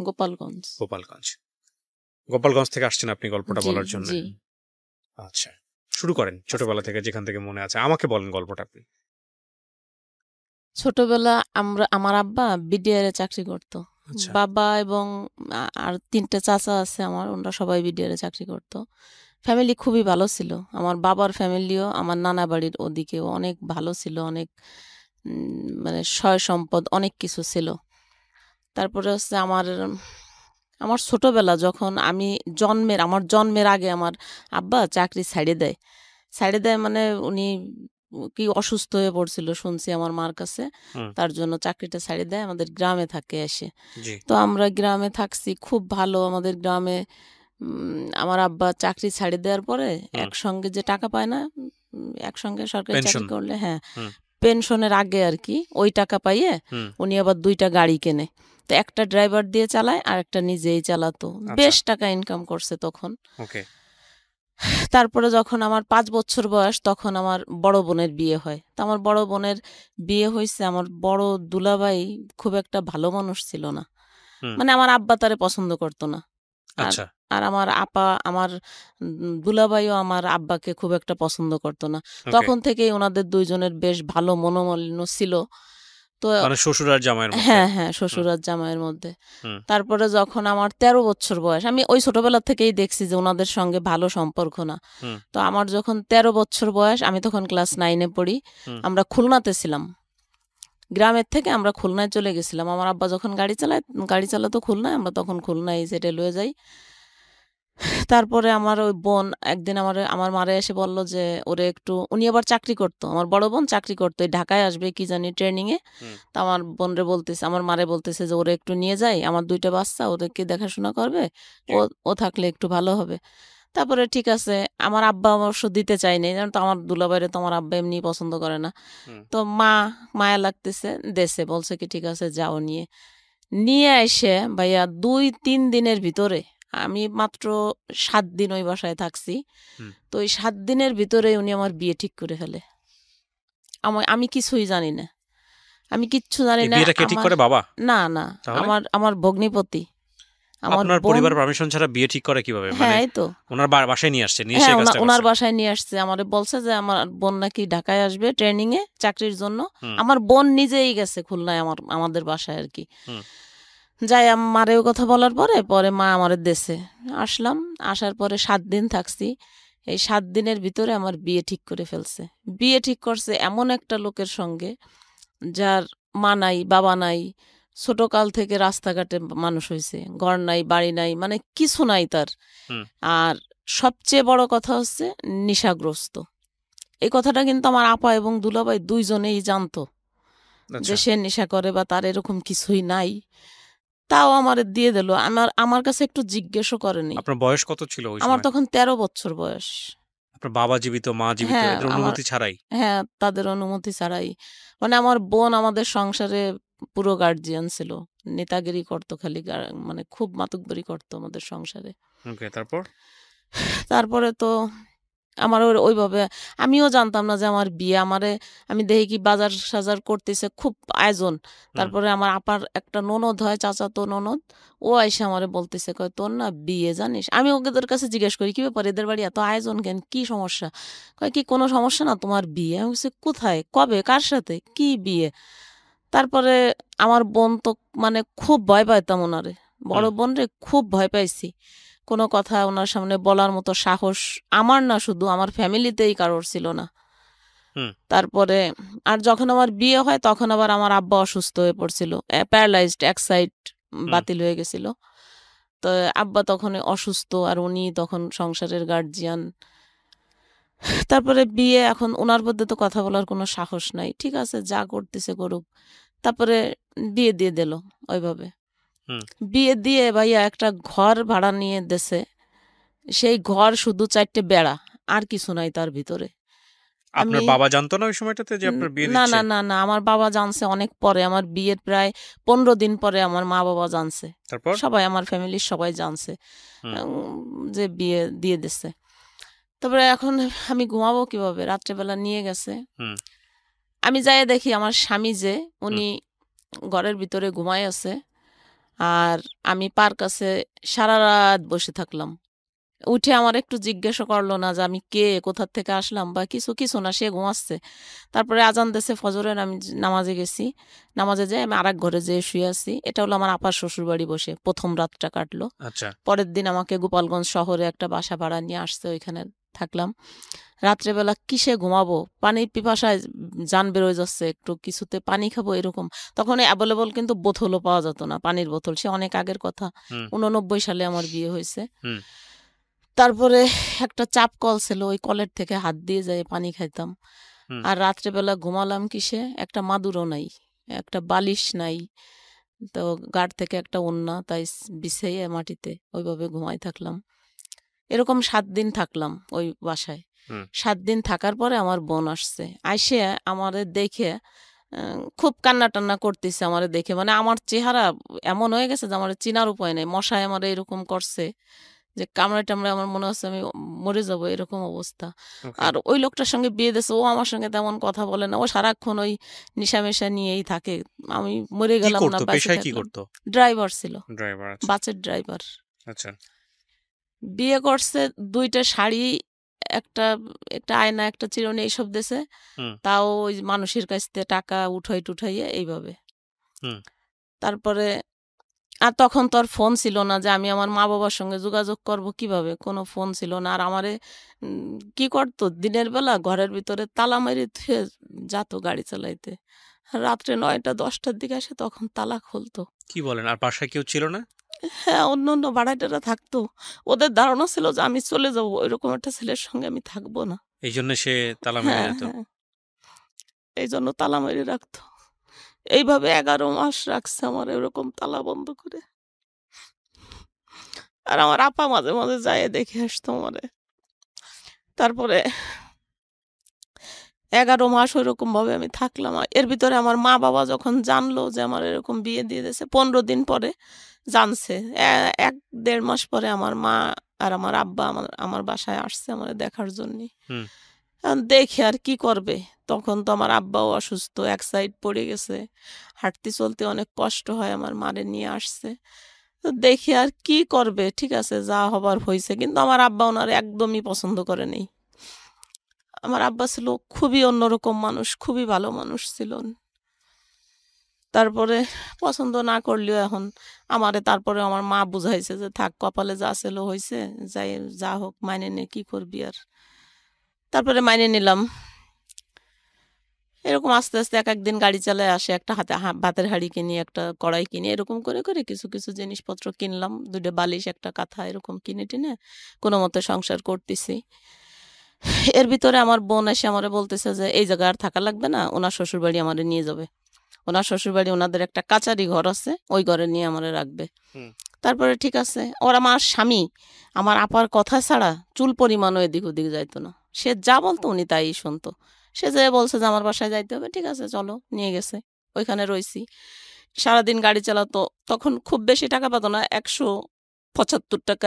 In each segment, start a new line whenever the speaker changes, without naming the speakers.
গোপালগঞ্জ।
গোপালগঞ্জ থেকে আসছেন আপনি গল্পটা
জি,
বলার জন্য?
জি।
আচ্ছা, শুরু করেন ছোটবেলা থেকে, যেখান থেকে মনে আছে আমাকে বলেন গল্পটা আপনি।
ছোটবেলা আমার আব্বা বিডিআর এ চাকরি করত।
আচ্ছা।
বাবা এবং আর ৩টে চাচা আছে আমার, ওরা সবাই বিডিআর এ চাকরি করত। ফ্যামিলি খুবই ভালো ছিল। আমার বাবার ফ্যামিলিও আমার নানা বাড়ির ওদিকেও অনেক ভালো ছিল, অনেক মানে সয় সম্পদ অনেক কিছু ছিল। তারপরে হচ্ছে আমার ছোটবেলা যখন আমার জন্মের আগে আমার আব্বা চাকরি ছাইড়ে দেয় মানে উনি কি অসুস্থ হয়ে পড়ছিল শুনছি আমার মার কাছে, তার জন্য চাকরিটা ছাইড়ে দেয়, আমাদের গ্রামে থাকে এসে। তো আমরা গ্রামে থাকছি খুব ভালো। আমাদের গ্রামে আমার আব্বা চাকরি ছাড়ে দেওয়ার পরে একসঙ্গে যে টাকা পায় না, একসঙ্গে সরকারি চাকরি করলে, হ্যাঁ, পেনশনের আগে আর কি, ওই টাকা পাইয়ে উনি আবার 2টা গাড়ি কেনে। তো একটা ড্রাইভার দিয়ে চালায় আর একটা নিজেই চালাতো। বেশ টাকা ইনকাম করছে তখন। তারপরে যখন আমার 5 বছর বয়স তখন আমার বড় বোনের বিয়ে হয়। তো আমার বড় বোনের বিয়ে হয়েছে, আমার বড় দুলাভাই খুব একটা ভালো মানুষ ছিল না, মানে আমার আব্বা তারে পছন্দ করতো না। আর আমার দুলাভাইও আমার আব্বাকে খুব একটা পছন্দ করতো না। তখন থেকেই ওনাদের দুইজনের বেশ ভালো মনোমালিন্য ছিল। তো
শ্বশুর আর জামাইয়ের মধ্যে,
হ্যাঁ হ্যাঁ, শ্বশুর আর জামাইয়ের মধ্যে। তারপরে যখন আমার 13 বছর বয়স, আমি ওই ছোটবেলা থেকেই দেখছি যে ওনাদের সঙ্গে ভালো সম্পর্ক না। তো আমার যখন 13 বছর বয়স, আমি তখন ক্লাস 9-এ পড়ি। আমরা খুলনাতে ছিলাম, গ্রামের থেকে আমরা খুলনায় চলে গেছিলাম। আমার আব্বা যখন গাড়ি চালাতো খুলনায়, আমরা তখন খুলনায় সেটেল হয়ে যাই। তারপরে আমার ওই বোন একদিন আমার মারে এসে বলল যে ওরে একটু, উনি আবার চাকরি করতো, আমার বড় বোন চাকরি করতো, ঢাকায় আসবে কি জানি ট্রেনিংয়ে। তো আমার মারে বলতেছে যে ওরে একটু নিয়ে যাই, আমার 2টা বাচ্চা, ওদেরকে দেখাশোনা করবে, ও থাকলে একটু ভালো হবে। তারপরে ঠিক আছে, আমার আব্বা অবশ্য দিতে চায়নি, কারণ তো আমার দুলাভাইরে তো আমার আব্বা এমনি পছন্দ করে না। তো মায়া লাগতেছে, দেশে বলছে কি ঠিক আছে যাও, নিয়ে এসে ভাইয়া 2-3 দিনের ভিতরে, আমি মাত্র 7 দিন ওই বাসায় থাকছি। তো ওই 7 দিনের ভিতরে উনি আমার বিয়ে ঠিক করে ফেলে। আমি কিছুই জানি না, আমি কিচ্ছু জানি না।
বিয়েটা কে ঠিক করে? বাবা?
না, আমার ভগ্নিপতি।
আপনার পরিবার পারমিশন ছাড়া বিয়ে ঠিক করে কিভাবে?
হ্যাঁ, এই তো
ওনার বাসায় নিয়ে আসছে,
হ্যাঁ, ওনার বাসায় নিয়ে আসছে। আমারে বলছে যে আমার বোন নাকি ঢাকায় আসবে ট্রেনিং এ চাকরির জন্য। আমার বোন নিজেই গেছে খুলনায় আমাদের বাসায় আর কি। যাই মারেও কথা বলার পরে মা আমাদের দেশে আসলাম। আসার পরে 7 দিন থাকছি। এই 7 দিনের ভিতরে আমার বিয়ে ঠিক করে ফেলছে। বিয়ে ঠিক করছে এমন একটা লোকের সঙ্গে যার মা নাই, বাবা নাই, ছোটকাল থেকে রাস্তাঘাটে মানুষ হয়েছে, ঘর নাই, বাড়ি নাই, মানে কিছু নাই তার। আর সবচেয়ে বড় কথা হচ্ছে নেশাগ্রস্ত। এই কথাটা কিন্তু আমার আপা এবং দুলাভাই দুইজনেই জানতো যে সে নেশা করে বা তার এরকম কিছুই নাই। তাও আমার দিয়ে দিল। আমার কাছে একটু জিজ্ঞেসও করেনি।
আপনার বয়স কত ছিল ওই সময়?
আমার তখন 13 বছর বয়স।
আপনার বাবা জীবিত, মা জীবিত, এদের অনুমতি ছাড়াই?
হ্যাঁ, তাদের অনুমতি ছাড়াই। মানে আমার বোন আমাদের সংসারে পুরো গার্জিয়ান ছিল, নেতাগিরি করতো খালি, মানে খুব মাতুকবাড়ি করতো আমাদের সংসারে। তারপরে তো আমার ওইভাবে, আমিও জানতাম না যে আমার বিয়ে। আমি দেখি কি বাজার সাজার করতেছে, খুব আয়োজন। তারপরে আমার আপার একটা ননদ হয়, চাচাতো ননদ, ও আইসা আমারে বলতেছে, কয় তোর না বিয়ে জানিস। আমি ওদের কাছে জিজ্ঞেস করি কি ব্যাপার, এদের বাড়ি এত আয়োজন কেন, কি সমস্যা? কয় কি কোনো সমস্যা না, তোমার বিয়ে। আমি বলছি কোথায়, কবে, কার সাথে, কি বিয়ে? তারপরে আমার বোন তো মানে খুব ভয় পাইতাম ওনারে, বড় বোন রে খুব ভয় পাইছি। কোনো কথা ওনার সামনে বলার মতো সাহস আমার না, শুধু আমার ফ্যামিলিতেই কারোর ছিল না। তারপরে আর যখন আমার বিয়ে হয় তখন আবার আমার আব্বা অসুস্থ হয়ে পড়ছিল, প্যারালাইজড, এক সাইড বাতিল হয়ে গেছিল। তো আব্বা তখন অসুস্থ, আর উনি তখন সংসারের গার্জিয়ান। তারপরে বিয়ে, এখন ওনার মধ্যে তো কথা বলার কোনো সাহস নাই, ঠিক আছে যা করতেছে করুক। তারপরে বিয়ে দিয়ে দিল ওইভাবে। বিয়ে দিয়ে ভাইয়া একটা ঘর ভাড়া নিয়ে দেশে, সেই ঘর শুধু 4টে বেড়া, আর কিছু নাই তার ভিতরে।
আপনার বাবা জানতো না ওই সময়টাতে যে আপনার বিয়ে
না
দিচ্ছে?
না না না, আমার বাবা জানছে অনেক পরে, আমার বিয়ের প্রায় 15 দিন পরে আমার মা বাবা জানছে। সবাই, আমার ফ্যামিলির সবাই জানছে যে বিয়ে দিয়ে দিচ্ছে। তারপরে এখন আমি ঘুমাবো কিভাবে, রাত্রেবেলা নিয়ে গেছে। আমি যাই দেখি আমার স্বামী যে উনি ঘরের ভিতরে ঘুমায় আছে, আর আমি পার কাছে সারা রাত বসে থাকলাম। উঠে আমার একটু জিজ্ঞাসা করলো না যে আমি কে, কোথা থেকে আসলাম বা কিছু, কিছু না, সে ঘুমাচ্ছে। তারপরে আজান দিছে ফজরের, আমি নামাজে গেছি। নামাজে যেয়ে আমি আরেক ঘরে যেয়ে শুয়ে আছি। এটা হলো আমার আপার শ্বশুরবাড়ি, বসে ১ম রাতটা কাটলো।
আচ্ছা।
পরের দিন আমাকে গোপালগঞ্জ শহরে একটা বাসা ভাড়া নিয়ে আসছে, ওইখানে থাকলাম। রাত্রেবেলা কিসে ঘুমাবো? পানির পিপাসায় জান বেরোয় যাচ্ছে, একটু কিছুতে পানি খাবো এরকম। তখন অ্যাভেলেবল কিন্তু বোতলও পাওয়া যেত না, পানির বোতল। সে অনেক আগের কথা,
হুম,
89 সালে আমার বিয়ে হয়েছে।
হুম,
তারপরে একটা চাপ কল ছিল, ওই কলের থেকে হাত দিয়ে যায় পানি খাইতাম।
হুম।
আর রাত্রেবেলা ঘুমালাম কিসে? একটা মাদুরও নাই, একটা বালিশ নাই। তো গাড় থেকে একটা ওন্না তাই বিছাইয়ে মাটিতে ওইভাবে ঘুমাই থাকলাম। এরকম ৭ দিন থাকলাম ওই বাসায়।
হুম।
৭ দিন থাকার পরে আমার বোন আসছে। আইসে আমারে দেখে খুব কান্না-টান্না করতেছে আমারে দেখে। মানে আমার চেহারা এমন হয়ে গেছে যে আমারে চিনার উপায় নাই। মশায় আমারে এরকম করছে যে কামড়ায়-টামড়ায় আমার মনে হচ্ছে আমি মরে যাবো, এরকম অবস্থা।
ওকে।
আর ওই লোকটার সঙ্গে বিয়ে দিছে, ও আমার সঙ্গে তেমন কথা বলে না। ও সারাক্ষণ ওই নিশা-মিশা নিয়েই থাকে। আমি মরে
কি
গেলাম না,
করতো?
বেঁচে
পেশায় কি
থাকলাম।
করতো?
ড্রাইভার ছিল,
ড্রাইভার। আচ্ছা,
বাসের ড্রাইভার।
আচ্ছা।
বিয়ে করছে, ২ টা শাড়ি, একটা একটা আয়না, একটা চিরুনি এইসব দিছে।
হুম,
তাও ওই মানুষের কাছ থেকে টাকা উঠাইয়া এইভাবে।
হুম।
তারপরে আর তখন তো আর ফোন ছিল না যে আমি আমার মা-বাবার সঙ্গে যোগাযোগ করব কিভাবে? কোনো ফোন ছিল না। আর আমারে কি করতো? দিনের বেলা ঘরের ভিতরে তালা মাইরে থুয়ে যাতো গাড়ি চালাইতে। রাত্রে ৯টা ১০টার দিকে এসে তখন তালা খুলতো।
কি বলেন? আর বাসায় কেউ ছিল না?
হ্যাঁ, অন্য ভাড়াটিয়ারা থাকতো। ওদের ধারণা ছিল যে আমি চলে যাবো। ওইরকম একটা ছেলের সঙ্গে আমি থাকবো না।
এইজন্য সে তালা মেরে
হ্যাঁ,
যেত।
হ্যাঁ। এইজন্য তালা মেরে রাখতো। এইভাবে ১১ মাস রাখছে আমারে ওরকম তালা বন্ধ করে। আর আমার আপা মাঝে, মাঝে যাইয়া দেখে আসতো আমারে। তারপরে ১১ মাস ওইরকমভাবে আমি থাকলাম। এর ভিতরে আমার মা-বাবা যখন জানলো যে আমার এরকম বিয়ে দিয়ে দিয়েছে, ১৫ দিন পরে জানছে। ১-১.৫ মাস পরে আমার মা আর আমার আব্বা আমার বাসায় আসছে আমারে দেখার জন্যে।
হুম,
এখন দেখে আর কি করবে? তখন তো আমার আব্বাও অসুস্থ, এক সাইড পড়ে গেছে। হাঁটতে চলতে অনেক কষ্ট হয়, আমার মারে নিয়ে আসছে। তো দেখি আর কি করবে? ঠিক আছে, যা হবার হইছে। কিন্তু আমার আব্বা উনারে একদমই পছন্দ করে নাই। আমার আব্বা ছিল খুবই অন্যরকম মানুষ, খুবই ভালো মানুষ ছিলেন। তারপরে পছন্দ না করলেও এখন আমারে তারপরে আমার মা বুঝাইছে যে, "থাক, কপালে যা ছিল হইছে। যাই যা হোক মাইনে নে, কি করবি আর?" তারপরে মাইনে নিলাম। এরকম আস্তে, আস্তে একেকদিন গাড়ি চালায় আসে, একটা হাতে ভাতের হাঁড়ি কিনি, একটা কড়াই কিনি। এরকম করে, করে কিছু, কিছু জিনিসপত্র কিনলাম। ২ টা বালিশ, একটা কাঁথা এরকম কিনে-টিনে কোনমতে সংসার করতেছি। এর ভিতরে আমার বোন এসে আমারে বলতেছে যে, "এই জায়গায় আর থাকা লাগবে না। উনার শ্বশুরবাড়ি আমারে নিয়ে যাবে। উনার শ্বশুরবাড়ি উনাদের একটা কাচারি ঘর আছে, ওই ঘরে নিয়ে আমারে রাখবে।"
হুম।
তারপরে ঠিক আছে। ওর আমার স্বামী আমার আপার কথা ছাড়া চুল পরিমাণও এদিক ওদিক যাইত না। সে যা বলতো উনি তাই শুনতো। সে যেয়ে বলছে যে আমার বাসায় যাইতে হবে। ঠিক আছে চলো, নিয়ে গেছে। ওইখানে রইছি। সারাদিন গাড়ি চালাতো। তখন খুব বেশি টাকা পেত না। ৳১৭৫,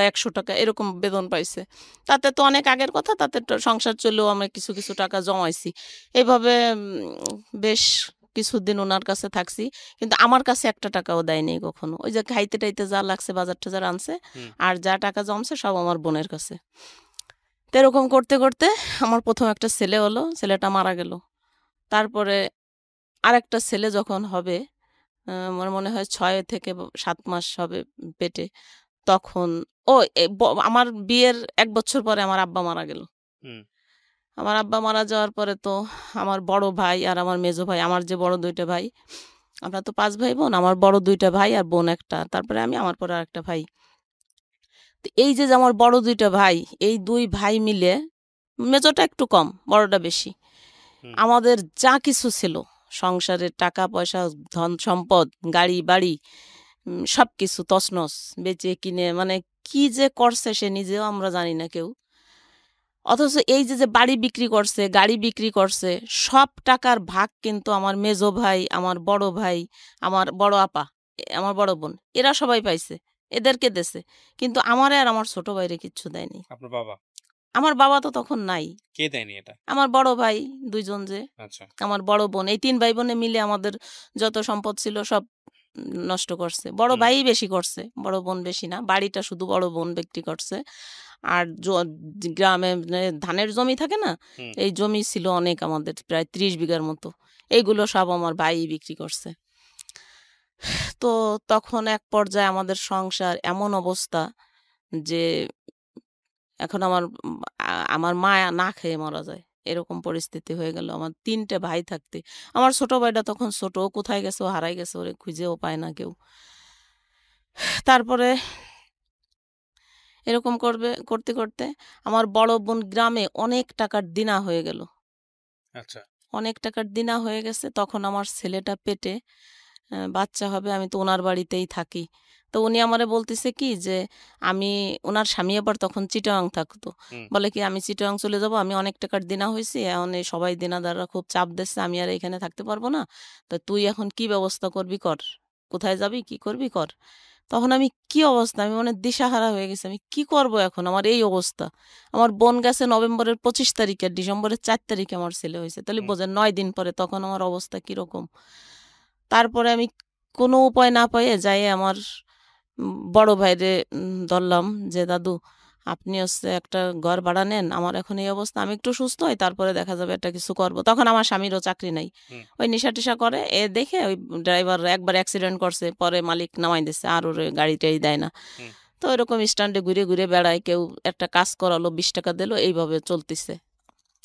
৳১০০ এরকম বেতন পাইছে। তাতে তো অনেক আগের কথা। তাতে তো সংসার চললেও আমরা কিছু, কিছু টাকা জমাইছি। এভাবে বেশ কিছুদিন উনার কাছে থাকছি। কিন্তু আমার কাছে একটা টাকাও দেয় নাই কখনো। ওই যে খাইতে-টাইতে যা লাগছে, বাজার-টাজার আনছে।
হুম,
আর যা টাকা জমছে সব আমার বোনের কাছে। তো এরকম করতে, করতে আমার ১ম একটা ছেলে হলো। ছেলেটা মারা গেল। তারপরে আরেকটা ছেলে যখন হবে, আমার মনে হয় ৬ থেকে ৭ মাস হবে পেটে। তখন ও এ ব আমার বিয়ের ১ বছর পরে আমার আব্বা মারা গেল।
হুম,
আমার আব্বা মারা যাওয়ার পরে তো আমার বড় ভাই আর আমার মেজো ভাই, আমার যে বড় ২ টা ভাই, আমরা তো ৫ ভাই-বোন। আমার বড় ২ টা ভাই আর বোন ১ টা। তারপরে আমি, আমার পরে আরেকটা ভাই। তো এই যে, যে আমার বড় ২ টা ভাই, এই ২ ভাই মিলে, মেজোটা একটু কম, বড়টা বেশি।
হুম।
আমাদের যা কিছু ছিল, সংসারের টাকা-পয়সা, ধন-সম্পদ, গাড়ি-বাড়ি, সবকিছু তছনছ বেচে কিনে, মানে কি যে করছে সে নিজেও আমরা জানি না কেউ। অথচ এই যে, যে বাড়ি বিক্রি করছে, গাড়ি বিক্রি করছে, সব টাকার ভাগ কিন্তু আমার মেজো ভাই, আমার বড় ভাই, আমার বড় আপা, আমার বড় বোন, এরা সবাই পাইছে। এদেরকে দেছে। কিন্তু আমারে আর আমার ছোট ভাইরে কিচ্ছু দেয়নি।
আপনার বাবা?
আমার বাবা তো তখন নাই।
কে দেয়নি এটা?
আমার বড় ভাই ২ জন যে,
আচ্ছা।
আমার বড় বোন, এই ৩ ভাই বোনে মিলে আমাদের যত সম্পদ ছিল সব নষ্ট করছে। বড়
হুম।
ভাই বেশি করছে, বড় বোন বেশি না। বাড়িটা শুধু বড় বোন বিক্রি করছে। আর গ্রামে ধানের জমি থাকে না?
হুম।
এই জমি ছিল অনেক আমাদের, প্রায় ৩০ বিঘার মতো। এইগুলো সব আমার ভাই বিক্রি করছে। তো তখন এক পর্যায়ে আমাদের সংসার এমন অবস্থা যে এখন আমার মা না খেয়ে মারা যায়। এরকম পরিস্থিতি হয়ে গেল আমার ৩ টে ভাই থাকতে। আমার ছোট ভাইটা তখন ছোট। ও কোথায় গেছে? ও হারায় গেছে। ওরে খুঁজেও পায় না কেউ। তারপরে এরকম করতে আমার বড় বোন গ্রামে অনেক টাকার দিনা হয়ে গেল।
আচ্ছা।
অনেক টাকার দিনা হয়ে গেছে। তখন আমার ছেলেটা পেটে, বাচ্চা হবে। আমি তো উনার বাড়িতেই থাকি। তো উনি আমারে বলতেছে কি যে উনার স্বামী আবার তখন চিটাগাং থাকতো।
হুম।
বলে কি, "আমি চিটাগাং চলে যাব। আমি অনেক টাকার দেনা হইছি। এখন এই সবাই দেনাদাররা খুব চাপ দিচ্ছে। আমি আর এখানে থাকতে পারব না। তো তুই এখন কি ব্যবস্থা করবি কর। কোথায় যাবি, কি করবি কর।" তখন আমি কি অবস্থা, আমি মানে দিশাহারা হয়ে গেছি। আমি কি করব এখন? আমার এই অবস্থা। আমার বোন গেছে নভেম্বরের ২৫ তারিখে, ডিসেম্বরের ৪ তারিখে আমার ছেলে হইছে। তাহলে
হুম।
বোঝেন ৯ দিন পরে তখন আমার অবস্থা কিরকম। তারপরে আমি কোনো উপায় না পেয়ে যাইয়ে আমার বড় ভাইরে ধরলাম যে, "দাদু, আপনি হচ্ছে একটা ঘর ভাড়া নেন। আমার এখন এই অবস্থা। আমি একটু সুস্থ হই, তারপরে দেখা যাবে একটা কিছু করব।" তখন আমার স্বামীরও চাকরি নাই।
হুম।
ওই নেশা-টেশা করে। দেখে ওই ড্রাইভার একবার অ্যাক্সিডেন্ট করছে। পরে মালিক নামায় দিছে। আর ওরে গাড়ি-টাড়ি দেয় না।
হুম।
তো এরকম স্ট্যান্ডে ঘুরে বেড়ায়। কেউ একটা কাজ করালো, ৳২০ দিল। এইভাবে চলতিছে।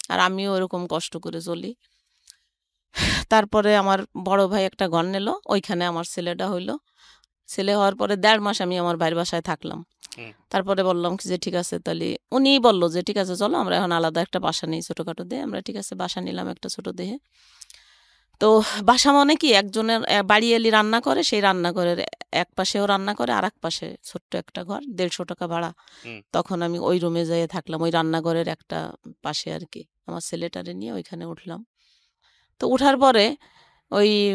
আর আমিও ওরকম কষ্ট করে চলি। তারপরে আমার বড় ভাই একটা ঘর নিল। ওইখানে আমার ছেলেটা হইল। ছেলে হওয়ার পরে ১.৫ মাস আমি আমার ভাইয়ের বাসায় থাকলাম।
হুম।
তারপরে বললাম কি যে, "ঠিক আছে তাহলে" উনিই বলল যে, "ঠিক আছে চলো আমরা এখন আলাদা একটা বাসা নেই ছোটখাটো দেখে।" আমরা ঠিক আছে বাসা নিলাম একটা ছোট দেখে। তো বাসা মানে কি, একজনের বাড়ি এলি রান্না করে, সেই রান্নাঘরের এক পাশেও রান্না করে, আরেক পাশে ছোট্ট একটা ঘর, ৳১৫০ ভাড়া।
হুম।
তখন আমি ওই রুমে যেয়ে থাকলাম, ওই রান্নাঘরের একটা পাশে আরকি। আমার ছেলেটারে নিয়ে ওইখানে উঠলাম। তো উঠার পরে ওই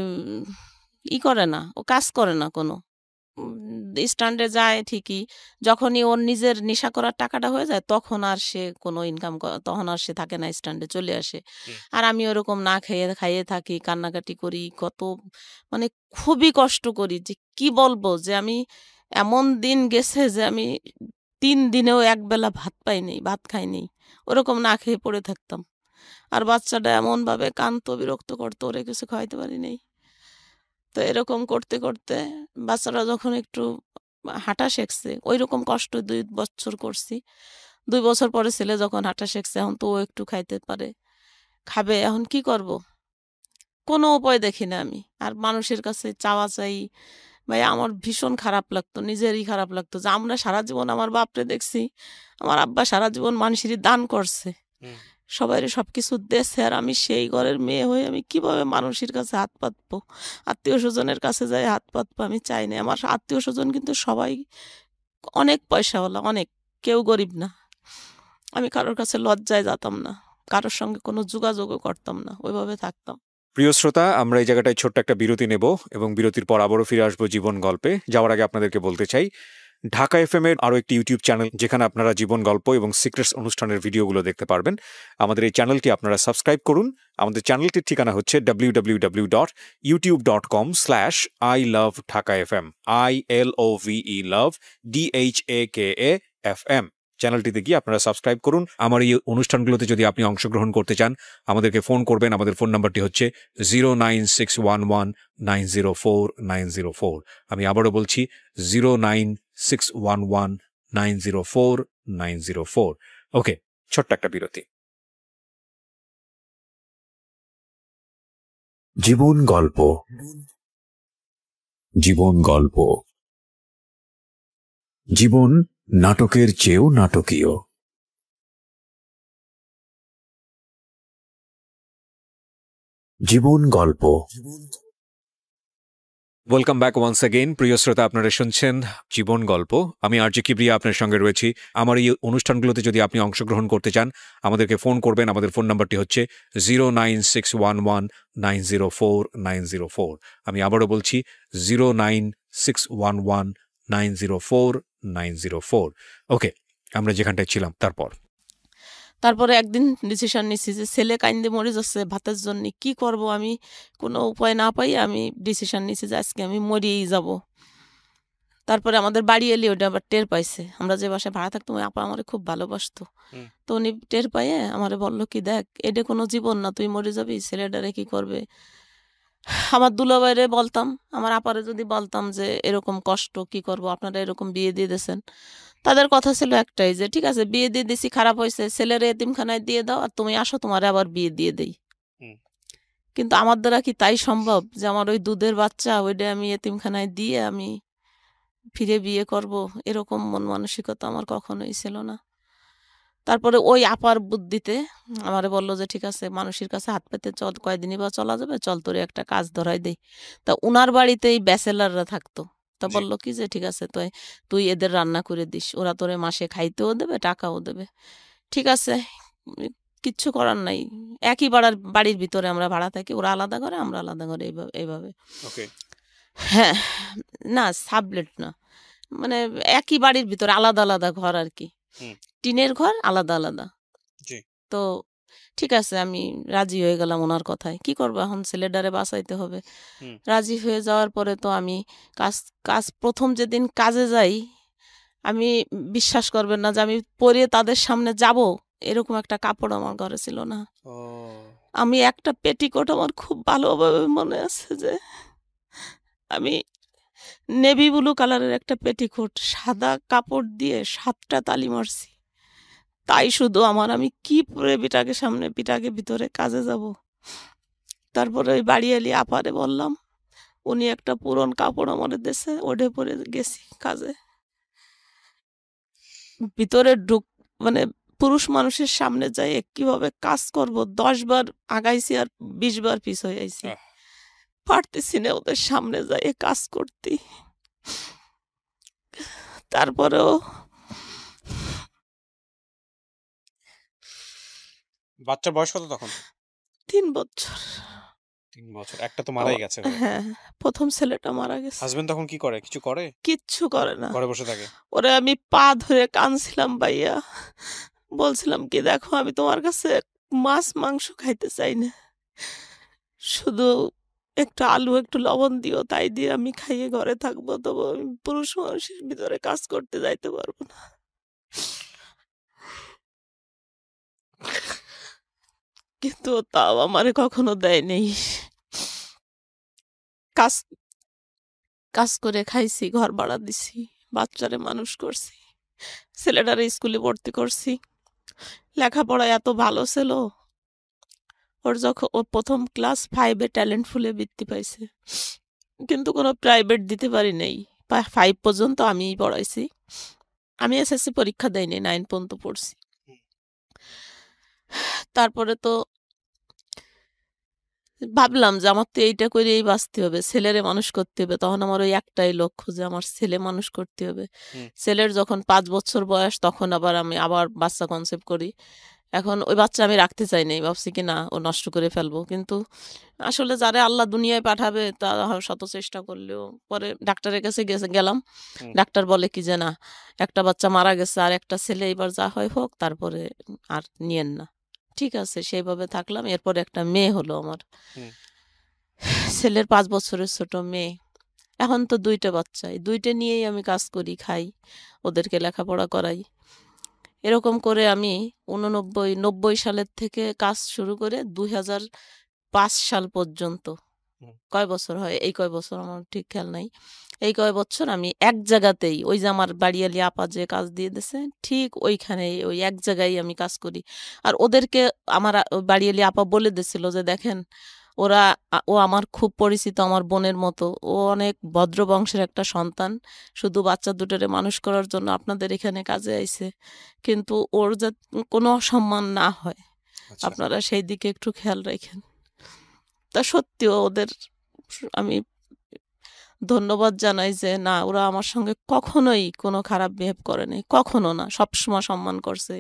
করে না, ও কাজ করে না কোনো। স্ট্যান্ডে যায় ঠিকই। যখনই ওর নিজের নেশা করার টাকাটা হয়ে যায়, তখন আর সে কোনো ইনকাম তখন আর সে থাকে না, স্ট্যান্ডে চলে আসে।
হুম।
আর আমি ওরকম না খেয়ে খাইয়ে থাকি, কান্নাকাটি করি। মানে খুবই কষ্ট করি যে কি বলবো, যে আমি এমন দিন গেছে যে আমি ৩ দিনেও একবেলা ভাত পাইনি, ভাত খাইনি। ওরকম না খেয়ে পড়ে থাকতাম। আর বাচ্চাটা এমনভাবে কাঁদতো, বিরক্ত করতো, ওরে কিছু খাওয়াইতে পারি নাই। তো এরকম করতে বাচ্চারা যখন একটু হাঁটা শিখছে, ঐরকম কষ্ট ২ বছর করছি। ২ বছর পরে ছেলে যখন হাঁটা শিখছে, এখন তো ও একটু খাইতে পারে, খাবে। এখন কি করব? কোনো উপায় দেখি না আমি। আর মানুষের কাছে চাওয়া চাই, ভাই আমার ভীষণ খারাপ লাগতো, নিজেরই খারাপ লাগতো যে আমরা সারা জীবন আমার বাপরে দেখছি, আমার আব্বা সারা জীবন মানুষেরই দান করছে।
হুম।
সবাইরে সবকিছু দেছে, আর আমি সেই ঘরের মেয়ে হয়ে আমি কিভাবে মানুষের কাছে হাত পাতবো, আত্মীয় স্বজনের কাছে যাই হাত পাতবো, আমি চাই না। আমার আত্মীয় স্বজন কিন্তু সবাই অনেক পয়সাওয়ালা, অনেক, কেউ গরিব না। আমি কারোর কাছে লজ্জায় যেতাম না, কারোর সঙ্গে কোনো যোগাযোগও করতাম না, ওইভাবে থাকতাম।
প্রিয় শ্রোতা, আমরা এই জায়গাটায় ছোট্ট একটা বিরতি নেব এবং বিরতির পর আবারও ফিরে আসবো জীবন গল্পে। যাওয়ার আগে আপনাদেরকে বলতে চাই, ঢাকা এফএম এর আরও একটি ইউটিউব চ্যানেল, যেখানে আপনারা জীবন গল্প এবং সিক্রেটস অনুষ্ঠানের ভিডিওগুলো দেখতে পারবেন। আমাদের এই চ্যানেলটি আপনারা সাবস্ক্রাইব করুন। আমাদের চ্যানেলটির ঠিকানা হচ্ছে www.youtube.com/ilovedhakafm, ILOVE love DHAKAFM। চ্যানেলটিতে গিয়ে আপনারা সাবস্ক্রাইব করুন। আমার এই অনুষ্ঠানগুলোতে যদি আপনি অংশগ্রহণ করতে চান, আমাদেরকে ফোন করবেন। আমাদের ফোন নাম্বারটি হচ্ছে 09611904904। আমি আবারও বলছি 09611904904। ওকে, ছোট্ট একটা বিরতি। জীবন গল্প, জীবন গল্প। জীবন নাটকের চেয়েও নাটকীয়। জীবন গল্প। Welcome back once again. প্রিয় শ্রোতা, আপনারা শুনছেন জীবন গল্প। আমি আরজে কিবরিয়া আপনার সঙ্গে রয়েছি। আমার এই অনুষ্ঠানগুলোতে যদি আপনি অংশগ্রহণ করতে চান, আমাদেরকে ফোন করবেন। আমাদের ফোন নাম্বারটি হচ্ছে 09611904904। আমি আবারও বলছি 09611904904। ওকে, আমরা যেখানটায় ছিলাম তারপর।
তারপরে একদিন ডিসিশন নিছি যে ছেলে কাইন্দে মরে যাচ্ছে ভাতের জন্য, কি করব আমি, কোনো উপায় না পাই আমি ডিসিশন নিছি যে আজকে আমি মরিয়েই যাব। তারপরে আমাদের বাড়ি এলে ওটা আবার টের পাইছে, আমরা যে বাসায় ভাড়া থাকতাম ওই আপা আমারে খুব ভালোবাসতো।
হুম।
তো উনি টের পাইয়ে আমারে বললো কি, দেখ এটা কোনো জীবন না, তুই মরে যাবি, ছেলেটারে কি করবে। আমার দুলাভাইরে বলতাম, আমার আপারে যদি বলতাম যে এরকম কষ্ট, কি করব, আপনারা এরকম বিয়ে দিয়ে দিয়েছেন, তাদের কথা ছিল একটাই যে ঠিক আছে বিয়ে দিয়ে দিছি, খারাপ হয়েছে, ছেলের এতিমখানায় দিয়ে দাও আর তুমি আসো, তোমারে আবার বিয়ে দিয়ে দেই।
হুম।
কিন্তু আমার দ্বারা কি তাই সম্ভব যে আমার ওই দুধের বাচ্চা ওইটা আমি এতিমখানায় দিয়ে আমি ফিরে বিয়ে করব? এরকম মন মানসিকতা আমার কখনোই ছিল না। তারপরে ওই আপার বুদ্ধিতে আমারে বলল যে ঠিক আছে মানুষের কাছে হাত পেতে চল, কয়দিনই বা চলা যাবে, চল তোরে একটা কাজ ধরাই দেই। তা উনার বাড়িতেই ব্যাচেলাররা থাকতো। তা
জি।
বলল কি যে ঠিক আছে তুই এদের রান্না করে দিস, ওরা তোরে মাসে খাইতেও দেবে, টাকাও দেবে। ঠিক আছে, কিচ্ছু করার নাই। একই বাড়ির ভিতরে আমরা ভাড়া থাকি, ওরা আলাদা ঘরে আমরা আলাদা ঘরে, এইভাবে।
ওকে।
হ্যাঁ, না সাবলেট না, মানে একই বাড়ির ভিতরে আলাদা আলাদা ঘর আর কি,
হুম।
টিনের ঘর আলাদা আলাদা।
জি।
তো ঠিক আছে আমি রাজি হয়ে গেলাম ওনার কথায়, কি করবো এখন, ছেলেটারে বাঁচাইতে হবে।
হুম।
রাজি হয়ে যাওয়ার পরে তো আমি কাজ কাজ প্রথম যেদিন কাজে যাই, আমি বিশ্বাস করবেন না যে আমি পরে তাদের সামনে যাব এরকম একটা কাপড় আমার ঘরে ছিল না।
ও।
আমি একটা পেটিকোট আমার খুব ভালোভাবে মনে আছে যে আমি নেভি ব্লু কালারের একটা পেটিকোট সাদা কাপড় দিয়ে 7টা তালি মারছি। তাই শুধু আমার, আমি কি পরে পিটাকে ভিতরে কাজে যাব। তারপরে ওই বাড়ি এলি আপারে বললাম, উনি একটা পুরন কাপড় আমারে দিয়েছে, ওটা পরে গেছি কাজে। ভিতরে মানে পুরুষ মানুষের সামনে যাই কিভাবে কাজ করব, 10 বার আগাইছি আর 20 বার পিছ হয়ে আইছি,
আহ।
পারতেছি না ওদের সামনে যাই কাজ করতে। তারপরেও
বাচ্চার বয়স কত তখন?
3 বছর।
3 বছর। একটা তো মারাই গেছে হয়ে।
হ্যাঁ, প্রথম ছেলেটা মারা গেছে।
হাজবেন্ড তখন কি করে? কিছু করে?
কিচ্ছু করে না।
ঘরে বসে থাকে?
ওরে আমি পা ধরে কাঁদছিলাম ভাইয়া, বলছিলাম কি দেখো আমি তোমার কাছে মাছ মাংস খাইতে চাই না, শুধু একটু আলু একটু লবণ দিও, তাই দিয়ে আমি খাইয়ে ঘরে থাকবো, তবু আমি পুরুষ মানুষের ভিতরে কাজ করতে যাইতে পারবো না। কিন্তু ও তাও আমারে কখনো দেয় নেই। কাজ কাজ করে খাইছি, ঘর ভাড়া দিছি, বাচ্চারে মানুষ করছি, ছেলেটারে স্কুলে ভর্তি করছি, লেখাপড়ায় এত ভালো ছিল। ও প্রথম ক্লাস 5-এ ট্যালেন্ট ফুলে বৃত্তি পাইছে, কিন্তু কোনো প্রাইভেট দিতে পারি নাই। 5 পর্যন্ত আমিই পড়াইছি, আমি এসএসসি পরীক্ষা দেয়নি, 9 পর্যন্ত পড়ছি। তারপরে তো ভাবলাম যে আমার তো এইটা করেই বাঁচতে হবে, ছেলেরে মানুষ করতে হবে। তখন আমার ওই একটাই লক্ষ্য যে আমার ছেলে মানুষ করতে হবে।
হুম।
ছেলের যখন 5 বছর বয়স তখন আমি আবার বাচ্চা কনসেপ্ট করি। এখন ওই বাচ্চা আমি রাখতে চাই নাই, ভাবছি কি না ও নষ্ট করে ফেলবো। কিন্তু আসলে যারে আল্লাহ দুনিয়ায় পাঠাবে তারা শত চেষ্টা করলেও, পরে ডাক্তারের কাছে গেলাম।
হুম।
ডাক্তার বলে কি যে না, একটা বাচ্চা মারা গেছে আর একটা ছেলে, এবার যা হয় হোক, তারপরে আর নিয়েন না। ঠিক আছে, সেইভাবে থাকলাম। এরপরে একটা মেয়ে হলো আমার,
হুম।
ছেলের 5 বছরের ছোট মেয়ে। এখন তো 2টা বাচ্চাই, 2টা নিয়েই আমি কাজ করি, খাই, ওদেরকে লেখাপড়া করাই। এরকম করে আমি 90 সালের থেকে কাজ শুরু করে 2005 সাল পর্যন্ত,
হুম।
কয় বছর হয়, এই কয় বছর আমার ঠিক খেয়াল নাই, এই কয় বছর আমি এক জায়গাতেই, ওই যে আমার বাড়িয়ালি আপা যে কাজ দিয়ে দিয়েছে ঠিক ওইখানেই, ওই এক জায়গায় আমি কাজ করি। আর ওদেরকে আমার ওই বাড়িয়ালি আপা বলে দিয়েছিল যে দেখেন ও আমার খুব পরিচিত, আমার বোনের মতো, ও অনেক ভদ্র বংশের একটা সন্তান, শুধু বাচ্চা দুটোরে মানুষ করার জন্য আপনাদের এখানে কাজে আইছে, কিন্তু ওর যে কোনো অসম্মান না হয়,
আচ্ছা।
আপনারা সেই দিকে একটু খেয়াল রাখেন। তা সত্যিও ওদের আমি ধন্যবাদ জানাই যে না, ওরা আমার সঙ্গে কখনোই কোনো খারাপ বিহেভ করেনি, কখনো না, সবসময় সম্মান করছে।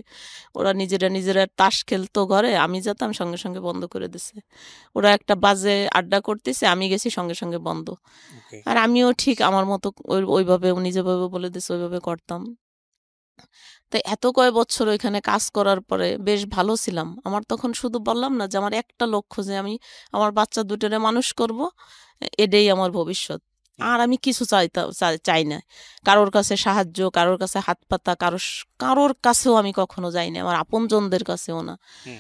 ওরা নিজেরা তাস খেলতো ঘরে, আমি যেতাম সঙ্গে সঙ্গে বন্ধ করে দিছে। ওরা একটা বাজে আড্ডা করতেছে, আমি গেছি সঙ্গে সঙ্গে বন্ধ।
ওকে।
আর আমিও ঠিক আমার মতো ওইভাবে উনি যেভাবে বলে দিছে ওইভাবে করতাম। তো এত কয় বছর ওইখানে কাজ করার পরে বেশ ভালো ছিলাম। আমার তখন শুধু বললাম না যে আমার একটা লক্ষ্য যে আমি আমার বাচ্চা দুটোরে মানুষ করব। এটাই আমার ভবিষ্যৎ।
হুম।
আর আমি কিছু চাই না। কারোর কাছে সাহায্য, কারোর কাছে হাত পাতা, কারোর কাছেও আমি কখনো যাইনি। আমার আপনজনদের কাছেও না।
হুম।